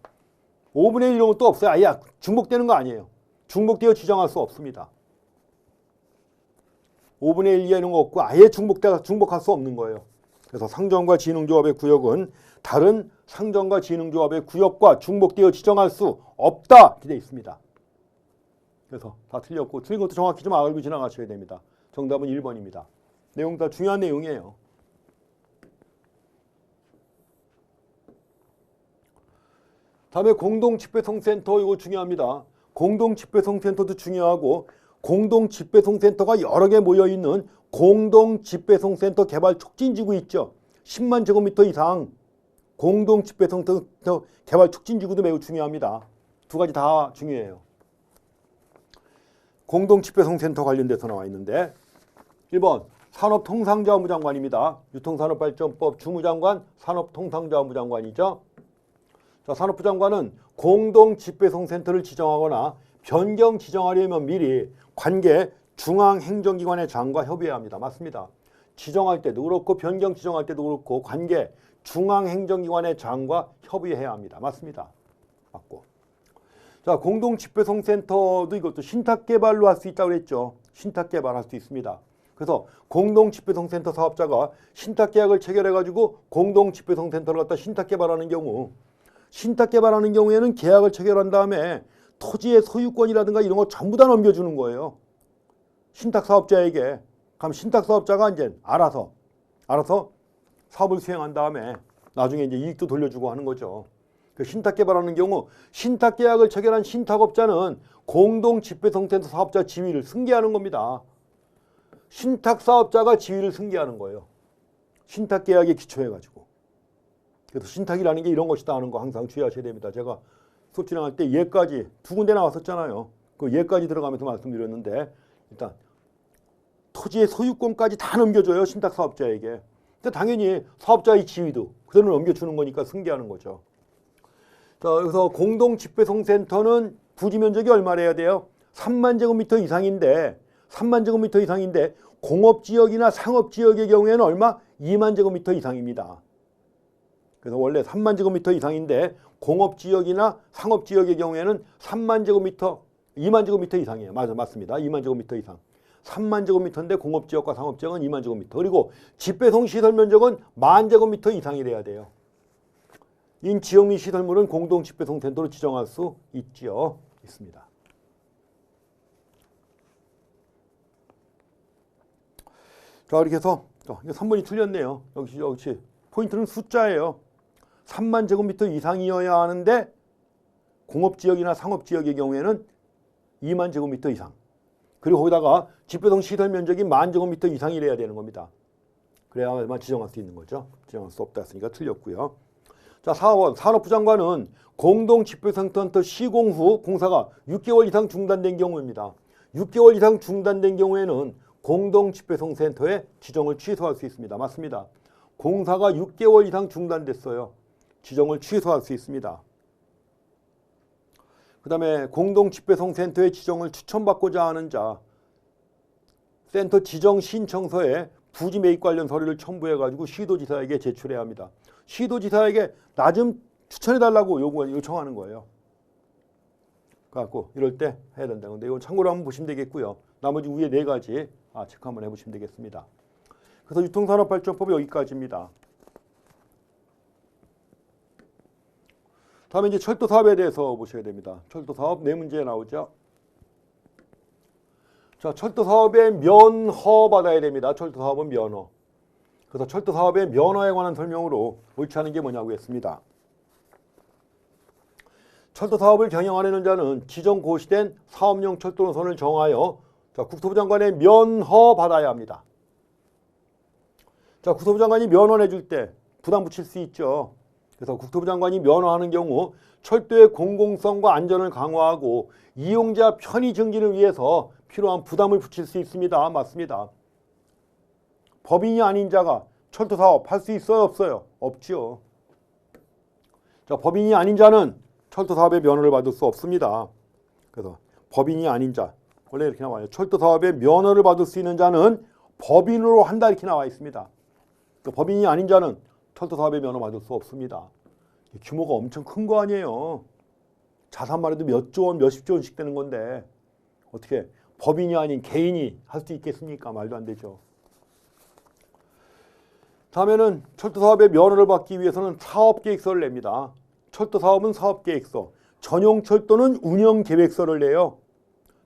5분의 1 이런 것도 없어요. 아예 중복되는 거 아니에요. 중복되어 지정할 수 없습니다. 5분의 1 이하 이런 거 없고 아예 중복할 수 없는 거예요. 그래서 상점과 진흥조합의 구역은 다른 상점과 진흥조합의 구역과 중복되어 지정할 수 없다 이렇게 되어 있습니다. 그래서 다 틀렸고 틀린 것도 정확히 좀 알고 지나가셔야 됩니다. 정답은 1번입니다. 내용 다 중요한 내용이에요. 다음에 공동집배송센터 이거 중요합니다. 공동집배송센터도 중요하고 공동집배송센터가 여러 개 모여있는 공동집배송센터 개발 촉진지구 있죠. 10만 제곱미터 이상 공동집배송센터 개발 촉진지구도 매우 중요합니다. 두 가지 다 중요해요. 공동집배송센터 관련돼서 나와 있는데 1번 산업통상자원부 장관입니다. 유통산업발전법 주무장관, 산업통상자원부 장관이죠. 자, 산업부 장관은 공동집배송센터를 지정하거나 변경 지정하려면 미리 관계 중앙행정기관의 장과 협의해야 합니다. 맞습니다. 지정할 때도 그렇고 변경 지정할 때도 그렇고 관계 중앙행정기관의 장과 협의해야 합니다. 맞습니다. 맞고. 자, 공동집배송센터도 이것도 신탁개발로 할 수 있다고 그랬죠. 신탁개발할 수 있습니다. 그래서 공동집배송센터 사업자가 신탁계약을 체결해가지고 공동집배송센터를 갖다 신탁개발하는 경우 신탁개발하는 경우에는 계약을 체결한 다음에 토지의 소유권이라든가 이런 거 전부 다 넘겨주는 거예요. 신탁사업자에게. 그럼 신탁사업자가 이제 알아서 사업을 수행한 다음에 나중에 이제 이익도 돌려주고 하는 거죠. 그 신탁개발하는 경우 신탁계약을 체결한 신탁업자는 공동집배송센터 사업자 지위를 승계하는 겁니다. 신탁사업자가 지위를 승계하는 거예요. 신탁계약에 기초해가지고. 그래서 신탁이라는 게 이런 것이다 하는 거 항상 주의하셔야 됩니다. 제가 수업 진행할 때 예까지 두 군데 나왔었잖아요. 그 예까지 들어가면서 말씀드렸는데 일단 토지의 소유권까지 다 넘겨줘요. 신탁사업자에게. 근데 당연히 사업자의 지위도 그대로 넘겨주는 거니까 승계하는 거죠. 자, 그래서 공동집배송센터는 부지 면적이 얼마래야 돼요? 3만 제곱미터 이상인데 3만 제곱미터 이상인데 공업지역이나 상업지역의 경우에는 얼마? 2만 제곱미터 이상입니다. 그래서 원래 3만 제곱미터 이상인데 공업지역이나 상업지역의 경우에는 3만 제곱미터, 2만 제곱미터 이상이에요. 맞습니다. 2만 제곱미터 이상. 3만 제곱미터인데 공업지역과 상업지역은 2만 제곱미터. 그리고 집배송 시설 면적은 1만 제곱미터 이상이 돼야 돼요. 인 지역 및 시설물은 공동 집배송센터로 지정할 수 있습니다. 자, 이렇게 해서 3번이 틀렸네요. 역시 포인트는 숫자예요. 3만 제곱미터 이상이어야 하는데 공업지역이나 상업지역의 경우에는 2만 제곱미터 이상. 그리고 거기다가 집배송 시설 면적이 1만 제곱미터 이상이래야 되는 겁니다. 그래야만 지정할 수 있는 거죠. 지정할 수 없다 했으니까 틀렸고요. 자, 4번 산업부 장관은 공동집배송센터 시공 후 공사가 6개월 이상 중단된 경우입니다. 6개월 이상 중단된 경우에는 공동집배송센터의 지정을 취소할 수 있습니다. 맞습니다. 공사가 6개월 이상 중단됐어요. 지정을 취소할 수 있습니다. 그 다음에 공동집배송센터의 지정을 추천받고자 하는 자, 센터 지정 신청서에 부지 매입 관련 서류를 첨부해가지고 시도지사에게 제출해야 합니다. 시도지사에게 나 좀 추천해달라고 요청하는 거예요. 그래갖고 이럴 때 해야 된다. 근데 이건 참고로 한번 보시면 되겠고요. 나머지 위에 4가지 체크 한번 해보시면 되겠습니다. 그래서 유통산업발전법 여기까지입니다. 다음에 이제 철도 사업에 대해서 보셔야 됩니다. 철도 사업 네 문제 나오죠. 자, 철도 사업에 면허 받아야 됩니다. 철도 사업은 면허. 그래서 철도 사업의 면허에 관한 설명으로 옳지 않은 게 뭐냐고 했습니다. 철도 사업을 경영하려는 자는 지정 고시된 사업용 철도 노선을 정하여 국토부 장관의 면허 받아야 합니다. 자, 국토부 장관이 면허 내줄 때 부담 붙일 수 있죠. 그래서 국토부 장관이 면허하는 경우 철도의 공공성과 안전을 강화하고 이용자 편의 증진을 위해서 필요한 부담을 붙일 수 있습니다. 맞습니다. 법인이 아닌 자가 철도 사업 할 수 있어요? 없어요? 없죠. 자, 법인이 아닌 자는 철도 사업의 면허를 받을 수 없습니다. 그래서 법인이 아닌 자, 원래 이렇게 나와요. 철도 사업의 면허를 받을 수 있는 자는 법인으로 한다 이렇게 나와 있습니다. 그러니까 법인이 아닌 자는 철도 사업의 면허 받을 수 없습니다. 규모가 엄청 큰 거 아니에요. 자산만 해도 몇 조 원, 몇십 조 원씩 되는 건데 어떻게 법인이 아닌 개인이 할 수 있겠습니까? 말도 안 되죠. 다음에는 철도 사업의 면허를 받기 위해서는 사업계획서를 냅니다. 철도 사업은 사업계획서, 전용 철도는 운영계획서를 내요.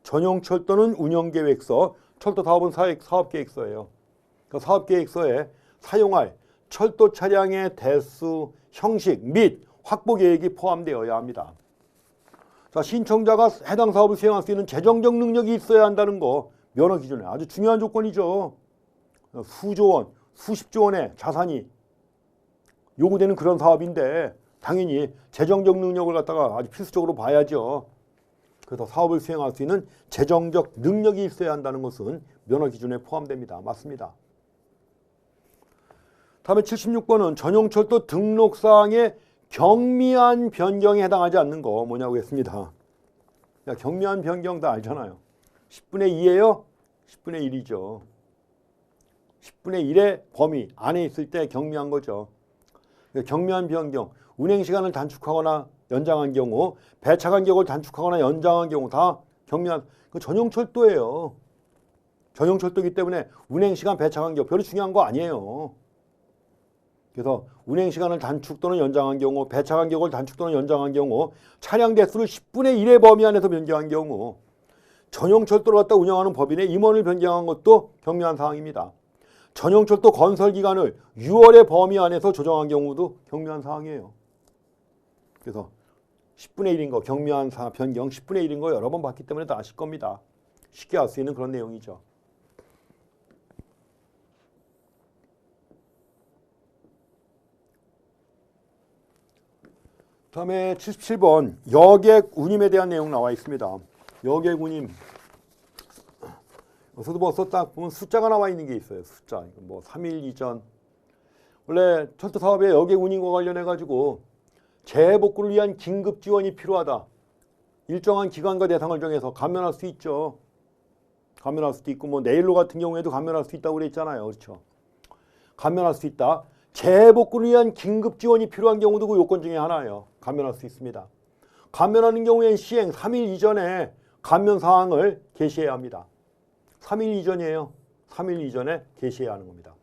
전용 철도는 운영계획서, 철도 사업은 사업계획서예요. 그 사업계획서에 사용할 철도 차량의 대수, 형식 및 확보 계획이 포함되어야 합니다. 자, 신청자가 해당 사업을 수행할 수 있는 재정적 능력이 있어야 한다는 거 면허 기준에 아주 중요한 조건이죠. 수조 원, 수십조 원의 자산이 요구되는 그런 사업인데 당연히 재정적 능력을 갖다가 아주 필수적으로 봐야죠. 그래서 사업을 수행할 수 있는 재정적 능력이 있어야 한다는 것은 면허 기준에 포함됩니다. 맞습니다. 다음에 76번은 전용철도 등록사항의 경미한 변경에 해당하지 않는 거 뭐냐고 했습니다. 야, 경미한 변경 다 알잖아요. 10분의 2예요? 10분의 1이죠. 10분의 1의 범위 안에 있을 때 경미한 거죠. 경미한 변경, 운행시간을 단축하거나 연장한 경우, 배차 간격을 단축하거나 연장한 경우 다 경미한, 전용철도예요. 전용철도이기 때문에 운행시간, 배차 간격 별로 중요한 거 아니에요. 그래서 운행시간을 단축 또는 연장한 경우, 배차 간격을 단축 또는 연장한 경우, 차량 대수를 10분의 1의 범위 안에서 변경한 경우, 전용철도를 갖다 운영하는 법인의 임원을 변경한 것도 경미한 사항입니다. 전용철도 건설 기간을 6월의 범위 안에서 조정한 경우도 경미한 사항이에요. 그래서 10분의 1인 거, 경미한 변경 10분의 1인 거 여러 번 봤기 때문에 다 아실 겁니다. 쉽게 알 수 있는 그런 내용이죠. 다음에 77번 여객 운임에 대한 내용 나와 있습니다. 여객 운임. 여기서도 벌써 딱 보면 숫자가 나와 있는 게 있어요. 숫자. 뭐 3일 이전. 원래 철도 사업의 여객 운임과 관련해 가지고 재복구를 위한 긴급 지원이 필요하다. 일정한 기간과 대상을 정해서 감면할 수 있죠. 감면할 수도 있고 뭐 내일로 같은 경우에도 감면할 수 있다고 그랬잖아요. 그렇죠? 감면할 수 있다. 재복구를 위한 긴급 지원이 필요한 경우도 그 요건 중에 하나예요. 감면할 수 있습니다. 감면하는 경우엔 시행 3일 이전에 감면 사항을 게시해야 합니다. 3일 이전이에요. 3일 이전에 게시해야 하는 겁니다.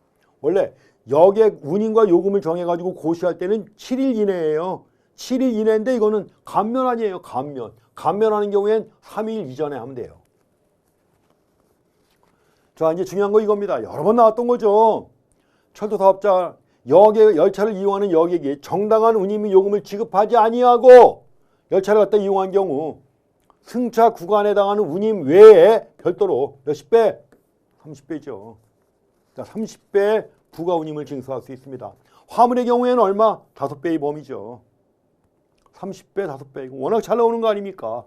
원래 여객 운임과 요금을 정해가지고 고시할 때는 7일 이내예요. 7일 이내인데 이거는 감면 아니에요. 감면. 감면하는 경우엔 3일 이전에 하면 돼요. 자, 이제 중요한 거 이겁니다. 여러 번 나왔던 거죠. 철도 사업자 여객 열차를 이용하는 여객이 정당한 운임 요금을 지급하지 아니하고 열차를 갖다 이용한 경우 승차 구간에 해당하는 운임 외에 별도로 몇십 배? 30배죠. 자, 30배의 부가 운임을 징수할 수 있습니다. 화물의 경우에는 얼마? 5배의 범위죠. 30배, 5배. 이거 워낙 잘 나오는 거 아닙니까?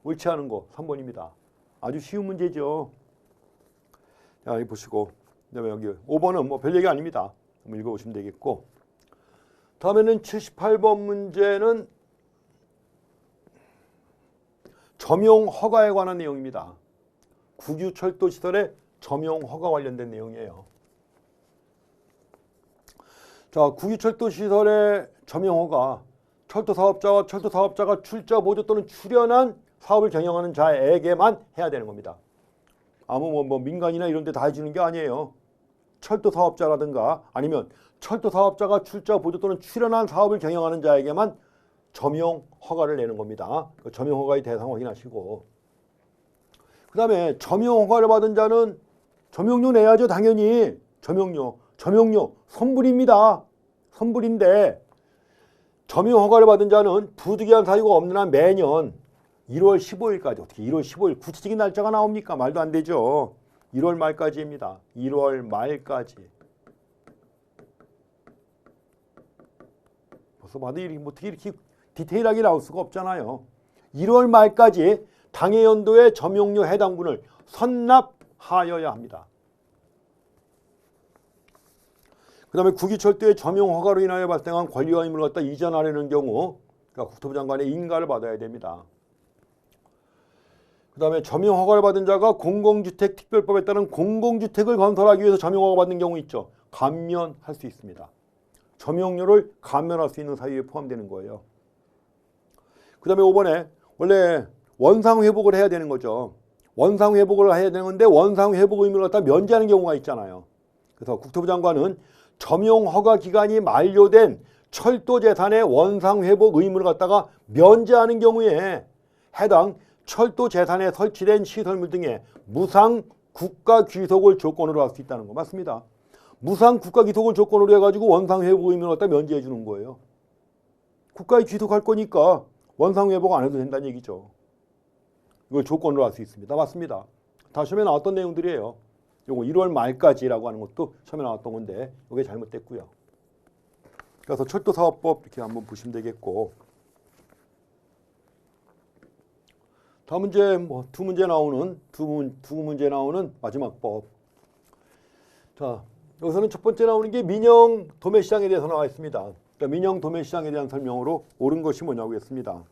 옳지 않은 거 3번입니다. 아주 쉬운 문제죠. 자, 여기 보시고 그다음에 여기 5번은 뭐 별 얘기 아닙니다. 한번 읽어보시면 되겠고, 다음에는 78번 문제는 점용 허가에 관한 내용입니다. 국유 철도 시설의 점용 허가 관련된 내용이에요. 자, 국유 철도 시설의 점용 허가, 철도 사업자가 출자 보조 또는 출연한 사업을 경영하는 자에게만 해야 되는 겁니다. 아무 뭐 민간이나 이런 데 다 해주는 게 아니에요. 철도 사업자라든가 아니면 철도 사업자가 출자 보조 또는 출연한 사업을 경영하는 자에게만 점용 허가를 내는 겁니다. 그 점용 허가의 대상 확인하시고, 그 다음에 점용 허가를 받은 자는 점용료 내야죠. 당연히 점용료 선불입니다. 선불인데 점용 허가를 받은 자는 부득이한 사유가 없는 한 매년 1월 15일까지, 어떻게 1월 15일 구체적인 날짜가 나옵니까? 말도 안 되죠. 1월 말까지입니다. 1월 말까지. 벌써 봐도 어떻게 이렇게 디테일하게 나올 수가 없잖아요. 1월 말까지 당해 연도의 점용료 해당분을 선납하여야 합니다. 그 다음에 국유철도의 점용 허가로 인하여 발생한 권리와 의무를 갖다 이전하려는 경우, 그러니까 국토부 장관의 인가를 받아야 됩니다. 그 다음에 점용 허가를 받은 자가 공공주택 특별법에 따른 공공주택을 건설하기 위해서 점용 허가 받는 경우 있죠. 감면할 수 있습니다. 점용료를 감면할 수 있는 사유에 포함되는 거예요. 그 다음에 5번에 원래 원상회복을 해야 되는 거죠. 원상회복을 해야 되는 건데 원상회복 의무를 갖다 면제하는 경우가 있잖아요. 그래서 국토부 장관은 점용 허가 기간이 만료된 철도 재산의 원상회복 의무를 갖다가 면제하는 경우에 해당 철도 재산에 설치된 시설물 등의 무상 국가 귀속을 조건으로 할 수 있다는 거 맞습니다. 무상 국가 귀속을 조건으로 해가지고 원상회복 의무를 갖다 면제해 주는 거예요. 국가에 귀속할 거니까 원상회복 안 해도 된다는 얘기죠. 이걸 조건으로 할 수 있습니다. 맞습니다. 다 시험에 나왔던 내용들이에요. 요거 1월 말까지라고 하는 것도 처음에 나왔던 건데 이게 잘못됐고요. 그래서 철도사업법 이렇게 한번 보시면 되겠고, 다음 문제 두 문제 나오는 마지막 법. 자, 여기서는 첫 번째 나오는 게 민영 도매시장에 대해서 나와 있습니다. 그러니까 민영 도매시장에 대한 설명으로 옳은 것이 뭐냐고 했습니다.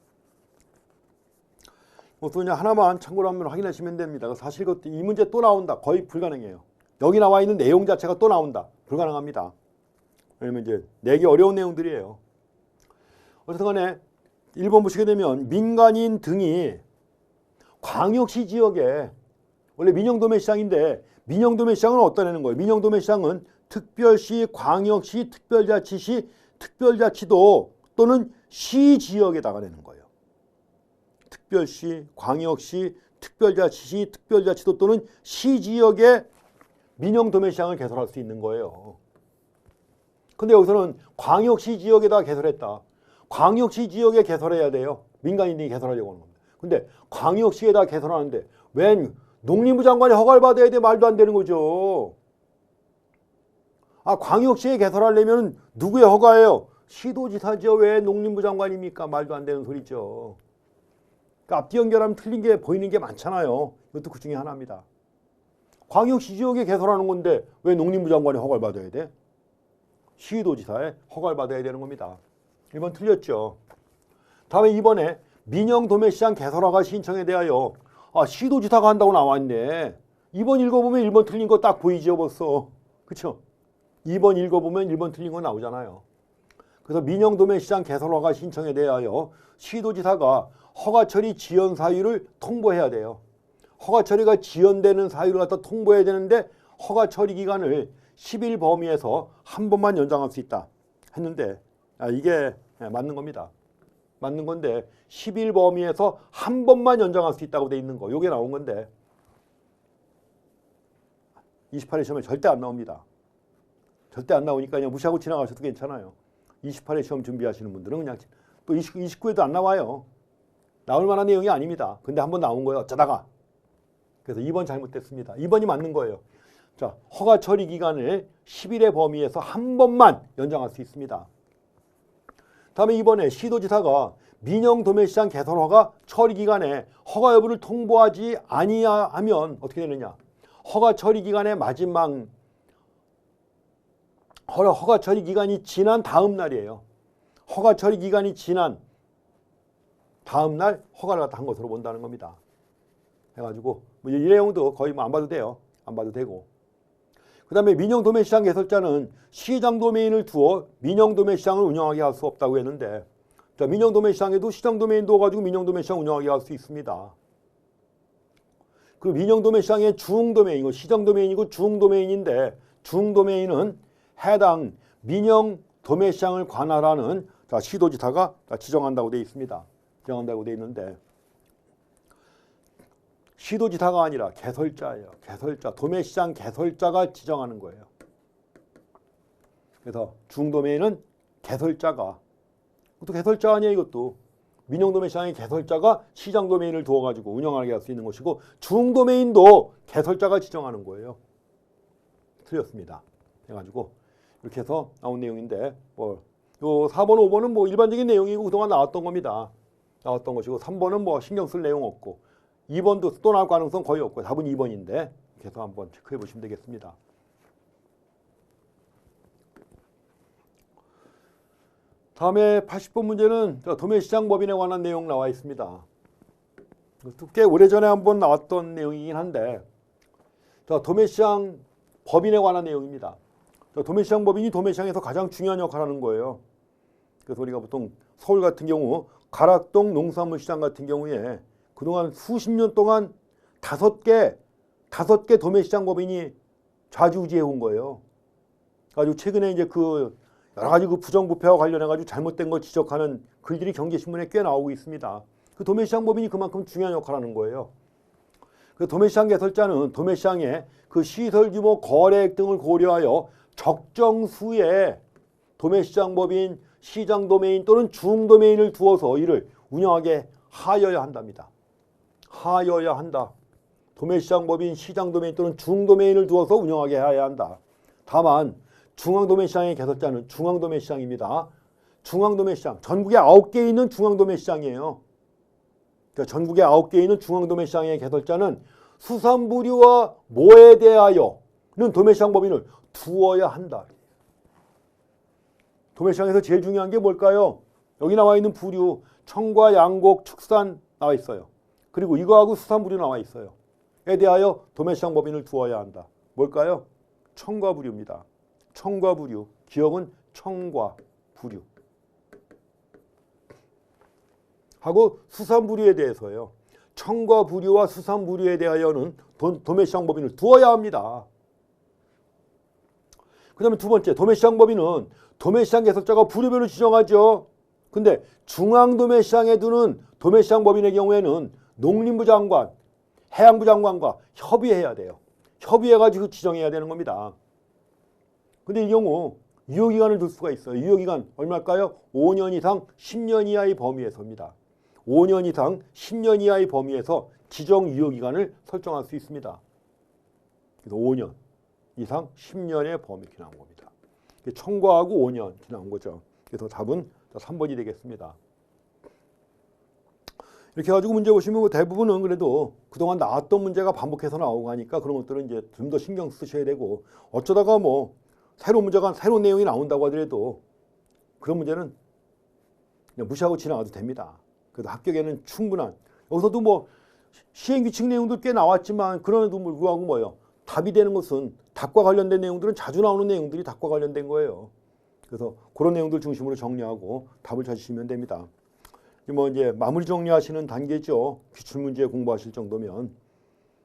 그냥 하나만 참고로 한번 확인하시면 됩니다. 사실 이 문제 또 나온다. 거의 불가능해요. 여기 나와 있는 내용 자체가 또 나온다. 불가능합니다. 왜냐면 이제 내기 어려운 내용들이에요. 어쨌든 간에 1번 보시게 되면 민간인 등이 광역시 지역에, 원래 민영도매시장인데 민영도매시장은 어디다 내는 거예요? 민영도매시장은 특별시, 광역시, 특별자치시, 특별자치도 또는 시 지역에다가 내는 거예요. 특별시, 광역시, 특별자치시, 특별자치도 또는 시 지역에 민영도매시장을 개설할 수 있는 거예요. 근데 여기서는 광역시 지역에다 개설했다. 광역시 지역에 개설해야 돼요. 민간인들이 개설하려고 하는 겁니다. 근데 광역시에다 개설하는데 웬 농림부 장관이 허가를 받아야 돼? 말도 안 되는 거죠. 광역시에 개설하려면 누구의 허가예요? 시도지사죠. 왜 농림부 장관입니까? 말도 안 되는 소리죠. 그러니까 앞뒤 연결하면 틀린 게 보이는 게 많잖아요. 이것도 그 중에 하나입니다. 광역시 지역에 개설하는 건데 왜 농림부 장관이 허가를 받아야 돼? 시도지사의 허가를 받아야 되는 겁니다. 1번 틀렸죠. 다음에 2번에 민영도매시장 개설허가 신청에 대하여 시도지사가 한다고 나와있네. 2번 읽어보면 1번 틀린 거 딱 보이죠 벌써. 그쵸? 2번 읽어보면 1번 틀린 거 나오잖아요. 그래서 민영도매시장 개설허가 신청에 대하여 시도지사가 허가처리 지연 사유를 통보해야 돼요. 허가처리가 지연되는 사유를 갖다 통보해야 되는데 허가처리 기간을 10일 범위에서 한 번만 연장할 수 있다 했는데 이게 맞는 겁니다. 맞는 건데 10일 범위에서 한 번만 연장할 수 있다고 돼 있는 거. 요게 나온 건데 28회 시험에 절대 안 나옵니다. 절대 안 나오니까 그냥 무시하고 지나가셔도 괜찮아요. 28회 시험 준비하시는 분들은 그냥 또 29회도 안 나와요. 나올 만한 내용이 아닙니다. 근데 한번 나온 거예요. 어쩌다가. 그래서 2번 잘못됐습니다. 2번이 맞는 거예요. 자, 허가 처리 기간을 10일의 범위에서 한 번만 연장할 수 있습니다. 다음에 이번에 시도지사가 민영도매시장 개설 허가 처리 기간에 허가 여부를 통보하지 아니하면 어떻게 되느냐? 허가 처리 기간의 마지막 허가 처리 기간이 지난 다음 날이에요. 허가 처리 기간이 지난 다음 날 허가를 갖다 한 것으로 본다는 겁니다. 해가지고 이 내용도 거의 안 봐도 돼요. 안 봐도 되고. 그 다음에 민영도매시장 개설자는 시장 도메인을 두어 민영도매시장을 운영하게 할 수 없다고 했는데, 자, 민영도매시장에도 시장 도메인 두어가지고 민영도매시장 운영하게 할 수 있습니다. 그 민영도매시장의 중도메인이고 시장도메인이고 중도메인인데, 중도메인은 해당 민영도매시장을 관할하는 자, 시도지사가 지정한다고 되어 있습니다. 지정한다고 되어 있는데 시도지사가 아니라 개설자예요. 개설자. 도매시장 개설자가 지정하는 거예요. 그래서 중도매는 개설자가, 또 개설자 아니에요. 이것도 민영도매시장의 개설자가 시장도매인을 두어가지고 운영하게 할 수 있는 것이고, 중도매인도 개설자가 지정하는 거예요. 틀렸습니다. 해가지고 이렇게 해서 나온 내용인데, 요 4번, 5번은 뭐 일반적인 내용이고 그동안 나왔던 겁니다. 나왔던 것이고, 3번은 뭐 신경 쓸 내용 없고, 2번도 또 나올 가능성 거의 없고, 답은 2번인데 이렇게 해서 한번 체크해 보시면 되겠습니다. 다음에 80번 문제는 도매시장 법인에 관한 내용 나와 있습니다. 꽤 오래전에 한번 나왔던 내용이긴 한데, 도매시장 법인에 관한 내용입니다. 도매시장 법인이 도매시장에서 가장 중요한 역할을 하는 거예요. 그래서 우리가 보통 서울 같은 경우 가락동 농산물시장 같은 경우에 그동안 수십 년 동안 다섯 개 도매시장 법인이 좌지우지해 온 거예요. 아주 최근에 이제 그 여러 가지 그 부정부패와 관련해 가지고 잘못된 걸 지적하는 글들이 경제신문에 꽤 나오고 있습니다. 그 도매시장 법인이 그만큼 중요한 역할을 하는 거예요. 그 도매시장 개설자는 도매시장의 그 시설 규모, 거래액 등을 고려하여 적정 수의 도매시장 법인, 시장 도매인 또는 중도매인을 두어서 이를 운영하게 하여야 한답니다. 하여야 한다. 도매시장 법인, 시장 도매인 또는 중도매인을 두어서 운영하게 해야 한다. 다만 중앙도매시장의 개설자는 중앙도매시장입니다. 중앙도매시장, 전국에 9개 있는 중앙도매시장이에요. 그러니까 전국에 9개 있는 중앙도매시장의 개설자는 수산부류와 모에 대하여는 도매시장 법인을 두어야 한다. 도매시장에서 제일 중요한 게 뭘까요? 여기 나와 있는 부류, 청과 양곡, 축산 나와 있어요. 그리고 이거하고 수산부류 나와 있어요. 에 대하여 도매시장 법인을 두어야 한다. 뭘까요? 청과 부류입니다. 청과 부류, 기억은 청과 부류. 하고 수산부류에 대해서요. 청과 부류와 수산부류에 대하여는 도매시장 법인을 두어야 합니다. 그 다음에 두 번째, 도매시장 법인은 도매시장 개설자가 부류별로 지정하죠. 근데 중앙도매시장에 두는 도매시장 법인의 경우에는 농림부 장관, 해양부 장관과 협의해야 돼요. 협의해가지고 지정해야 되는 겁니다. 근데 이 경우 유효기간을 둘 수가 있어요. 유효기간 얼마일까요? 5년 이상 10년 이하의 범위에서입니다. 5년 이상 10년 이하의 범위에서 지정 유효기간을 설정할 수 있습니다. 그래서 5년 이상 10년의 범위 이렇게 나온 겁니다. 청과하고 5년 이렇게 나온 거죠. 그래서 답은 3번이 되겠습니다. 이렇게 해가지고 문제 보시면 대부분은 그래도 그동안 나왔던 문제가 반복해서 나오고 하니까 그런 것들은 이제 좀 더 신경 쓰셔야 되고, 어쩌다가 뭐 새로운 문제가, 새로운 내용이 나온다고 하더라도 그런 문제는 그냥 무시하고 지나가도 됩니다. 그래도 합격에는 충분한, 여기서도 뭐 시행규칙 내용도 꽤 나왔지만 그럼에도 불구하고 뭐예요? 답이 되는 것은 답과 관련된 내용들은 자주 나오는 내용들이 답과 관련된 거예요. 그래서 그런 내용들 중심으로 정리하고 답을 찾으시면 됩니다. 뭐 이제 마무리 정리하시는 단계죠. 기출문제 공부하실 정도면.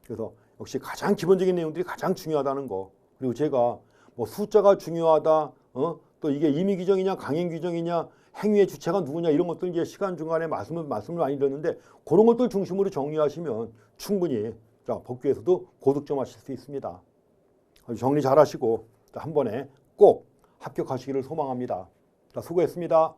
그래서 역시 가장 기본적인 내용들이 가장 중요하다는 거. 그리고 제가 뭐 숫자가 중요하다, 또 이게 임의 규정이냐 강행 규정이냐, 행위의 주체가 누구냐, 이런 것들 이제 시간 중간에 말씀을 많이 드렸는데 그런 것들 중심으로 정리하시면 충분히 법규에서도 고득점 하실 수 있습니다. 정리 잘 하시고 한 번에 꼭 합격하시기를 소망합니다. 수고했습니다.